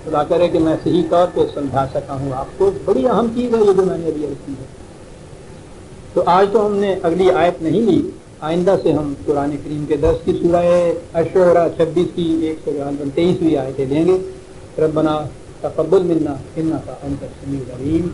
خدا کرے کہ میں صحیح طور پہ سمجھا سکا ہوں آپ کو. بڑی اہم چیز ہے یہ جو میں نے ابھی عرض کی ہے. تو آج تو ہم نے اگلی آیت نہیں لی, آئندہ سے ہم قرآن کریم کے 10 کی سورہ الشعراء 26 کی 123ویں آیتیں لیں گے. ربنا تقبل منا انک انت السمیع العلیم.